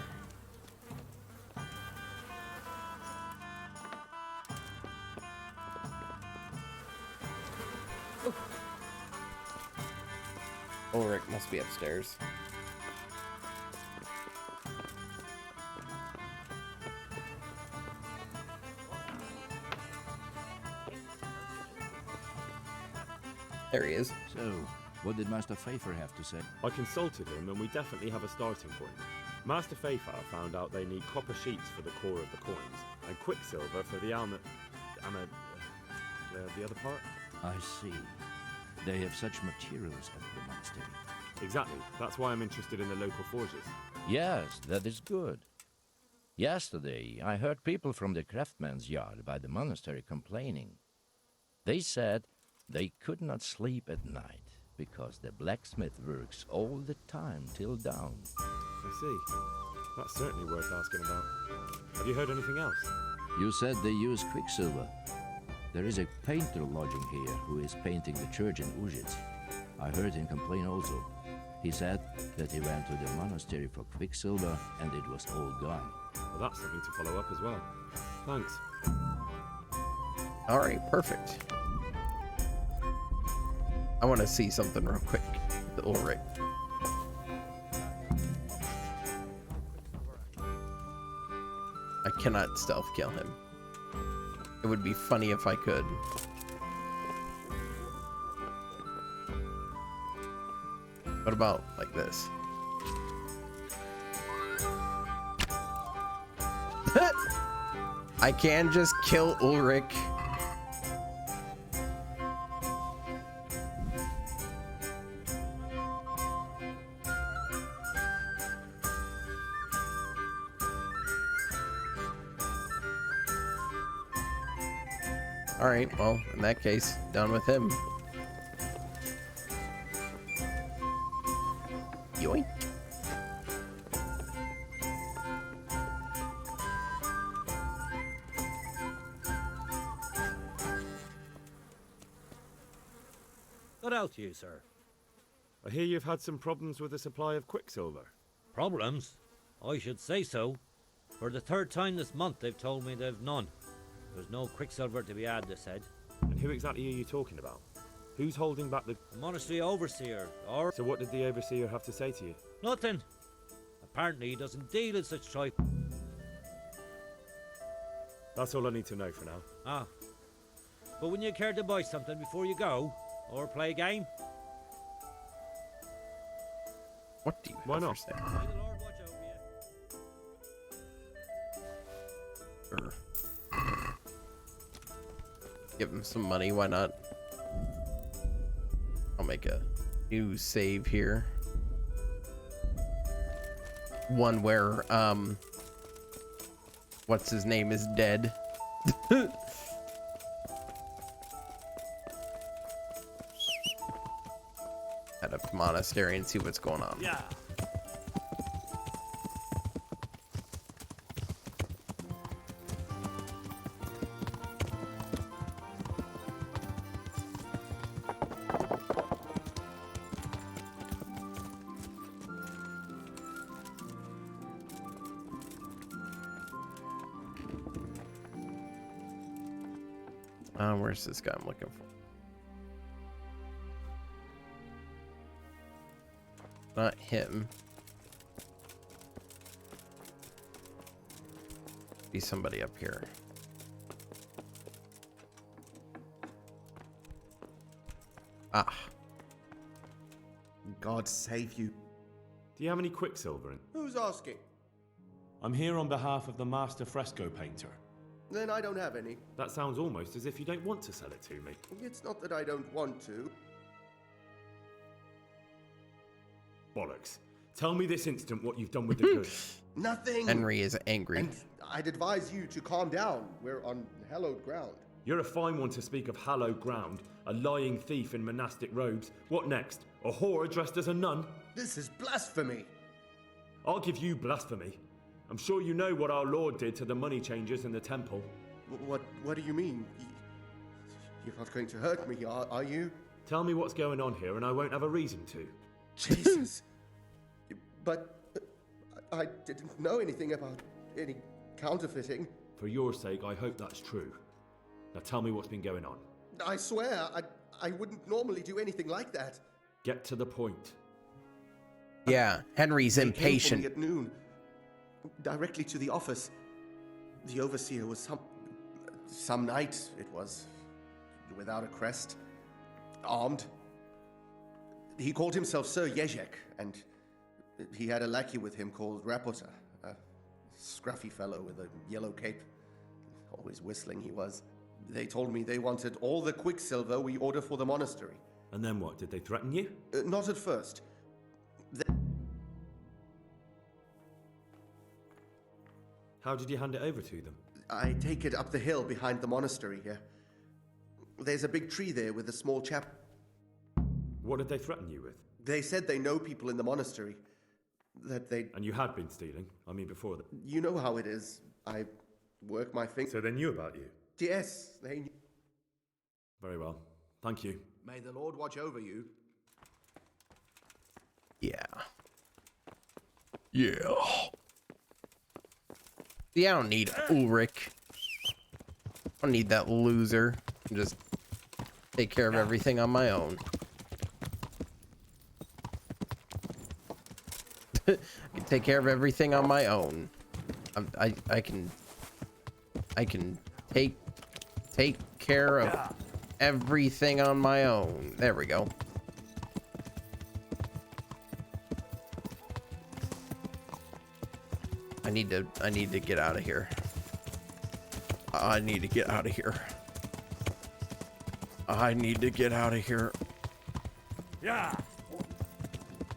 Ulrich must be upstairs. There he is. So, what did Master Pfeiffer have to say? I consulted him and we definitely have a starting point. Master Pfeiffer found out they need copper sheets for the core of the coins and quicksilver for the the other part. I see. They have such materials at the monastery. Exactly. That's why I'm interested in the local forges. Yes, that is good. Yesterday, I heard people from the craftsman's yard by the monastery complaining. They said they could not sleep at night because the blacksmith works all the time till dawn. I see. That's certainly worth asking about. Have you heard anything else? You said they use quicksilver. There is a painter lodging here who is painting the church in Uzhitz. I heard him complain also. He said that he went to the monastery for quicksilver and it was all gone. Well, that's something to follow up as well. Thanks. Alright, perfect. I want to see something real quick. The Ulrich. I cannot stealth kill him. It would be funny if I could. What about like this? I can just kill Ulrich. Alright, well, in that case, done with him. Yoink. What else you, sir? I hear you've had some problems with the supply of quicksilver. Problems? I should say so. For the third time this month, they've told me they've none. There's no quicksilver to be had, they said. And who exactly are you talking about? Who's holding back the monastery overseer, or... So what did the overseer have to say to you? Nothing. Apparently he doesn't deal in such tripe. That's all I need to know for now. Ah. But wouldn't you care to buy something before you go? Or play a game? What do you Why have not? for sale? May the Lord watch over you. Give him some money, why not? I'll make a new save here. One where, what's his name is dead. Head up to monastery and see what's going on. Yeah. Where's this guy I'm looking for? Not him. Be somebody up here. Ah. God save you. Do you have any quicksilver in? Who's asking? I'm here on behalf of the master fresco painter. Then I don't have any. That sounds almost as if you don't want to sell it to me. It's not that I don't want to. Bollocks. Tell me this instant what you've done with the goods. Nothing. Henry is angry. And I'd advise you to calm down. We're on hallowed ground. You're a fine one to speak of hallowed ground. A lying thief in monastic robes. What next? A whore dressed as a nun? This is blasphemy. I'll give you blasphemy. I'm sure you know what our Lord did to the money changers in the temple. What do you mean? You're not going to hurt me, are you? Tell me what's going on here and I won't have a reason to. Jesus. But I didn't know anything about any counterfeiting. For your sake, I hope that's true. Now tell me what's been going on. I swear, I wouldn't normally do anything like that. Get to the point. Yeah, Henry's They impatient. came for me at noon, directly to the office. The overseer was some knight, it was, without a crest, armed. He called himself Sir Jezek, and he had a lackey with him called Rapota, a scruffy fellow with a yellow cape. Always whistling he was. They told me they wanted all the quicksilver we order for the monastery. And then what? Did they threaten you? Not at first. How did you hand it over to them? I take it up the hill behind the monastery here. There's a big tree there with a small chap. What did they threaten you with? They said they know people in the monastery. That they... And you had been stealing? I mean, before that. You know how it is. I work my fingers... So they knew about you? Yes, they knew. Very well. Thank you. May the Lord watch over you. Yeah. Yeah. Yeah, I don't need Ulrich. I don't need that loser. Just take care of everything on my own. I can take care of everything on my own. I can take care of everything on my own. There we go. I need to get out of here. I need to get out of here. I need to get out of here. Yeah.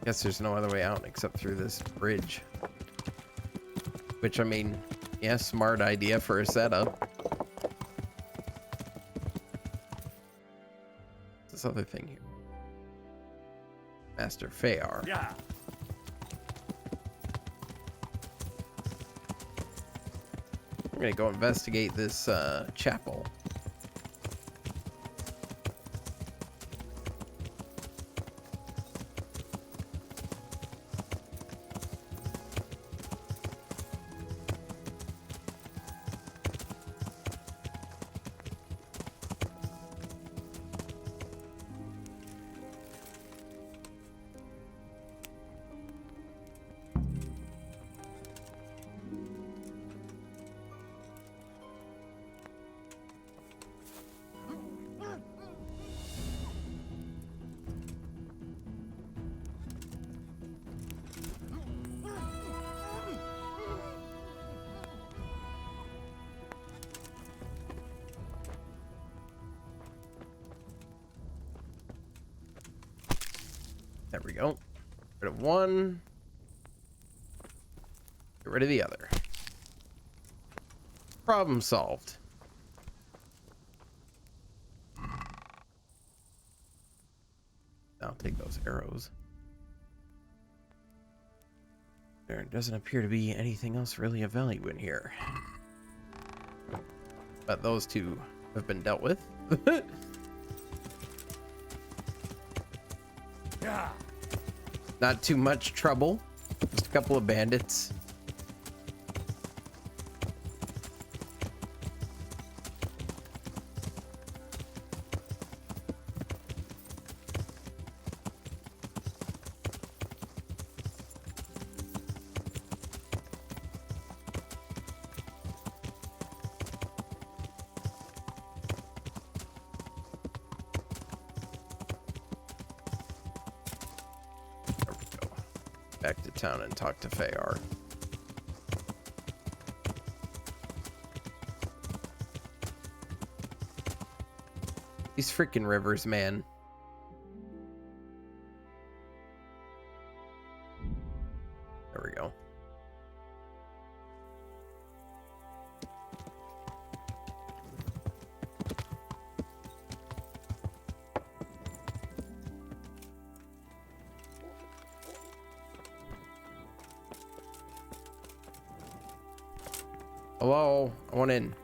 Guess there's no other way out except through this bridge. Which, I mean, yeah, smart idea for a setup. What's this other thing here? Master Fayar. Yeah. I'm gonna go investigate this chapel. There we go. Get rid of one. Get rid of the other. Problem solved. I'll take those arrows. There doesn't appear to be anything else really of value in here. But those two have been dealt with. Yeah. Not too much trouble. Just a couple of bandits. Back to town and talk to Fayar. These freaking rivers, man. There we go. Hello, I want in.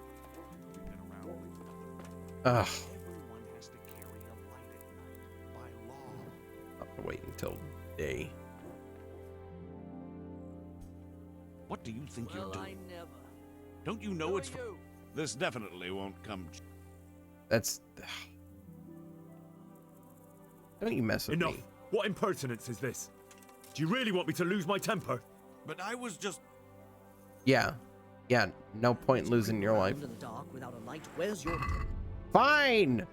Ugh. I'll have to wait until day. What do you think you're doing? Don't you know it's... This definitely won't come... That's... Don't you mess with Enough. me. What impertinence is this? Do you really want me to lose my temper? But I was just... Yeah. Yeah, no point in losing your life. In the dark without a light. Where's your... Fine!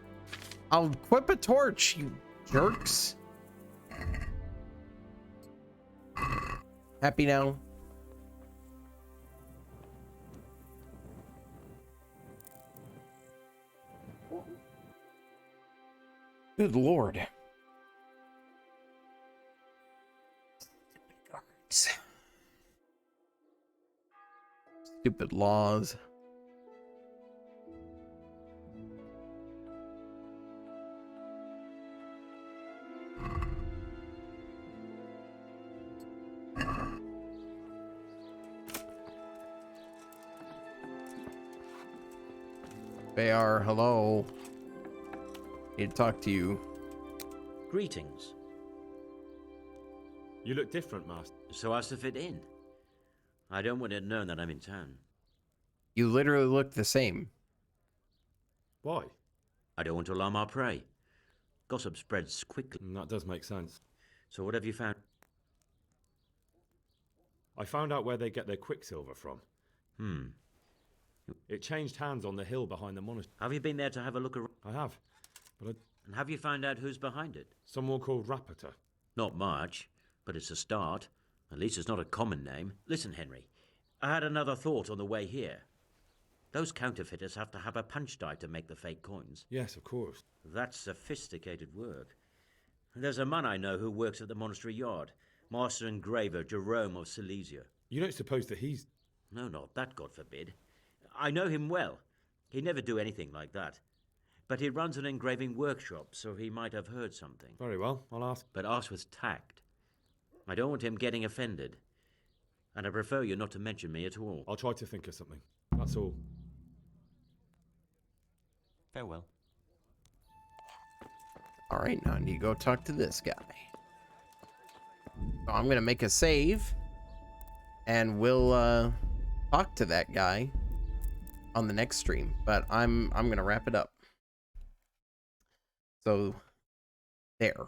I'll equip a torch, you jerks. Happy now? Good lord. Guards. Stupid laws. Bayar, hello. Need to talk to you. Greetings. You look different, Master. So as to fit in. I don't want it known that I'm in town. You literally look the same. Why? I don't want to alarm our prey. Gossip spreads quickly. That does make sense. So what have you found? I found out where they get their quicksilver from. Hmm. It changed hands on the hill behind the monastery. Have you been there to have a look around? I have, but And have you found out who's behind it? someone called Rapita. Not much, but it's a start. At least it's not a common name. Listen, Henry, I had another thought on the way here. Those counterfeiters have to have a punch die to make the fake coins. Yes, of course. That's sophisticated work. There's a man I know who works at the monastery yard, Master Engraver Jerome of Silesia. You don't suppose that he's... No, not that, God forbid. I know him well. He'd never do anything like that. But he runs an engraving workshop, so he might have heard something. Very well, I'll ask. But ask with tact. I don't want him getting offended. And I prefer you not to mention me at all. I'll try to think of something. That's all. Farewell. Alright, now I need to go talk to this guy. So I'm gonna make a save. And we'll talk to that guy on the next stream. But I'm gonna wrap it up. So there.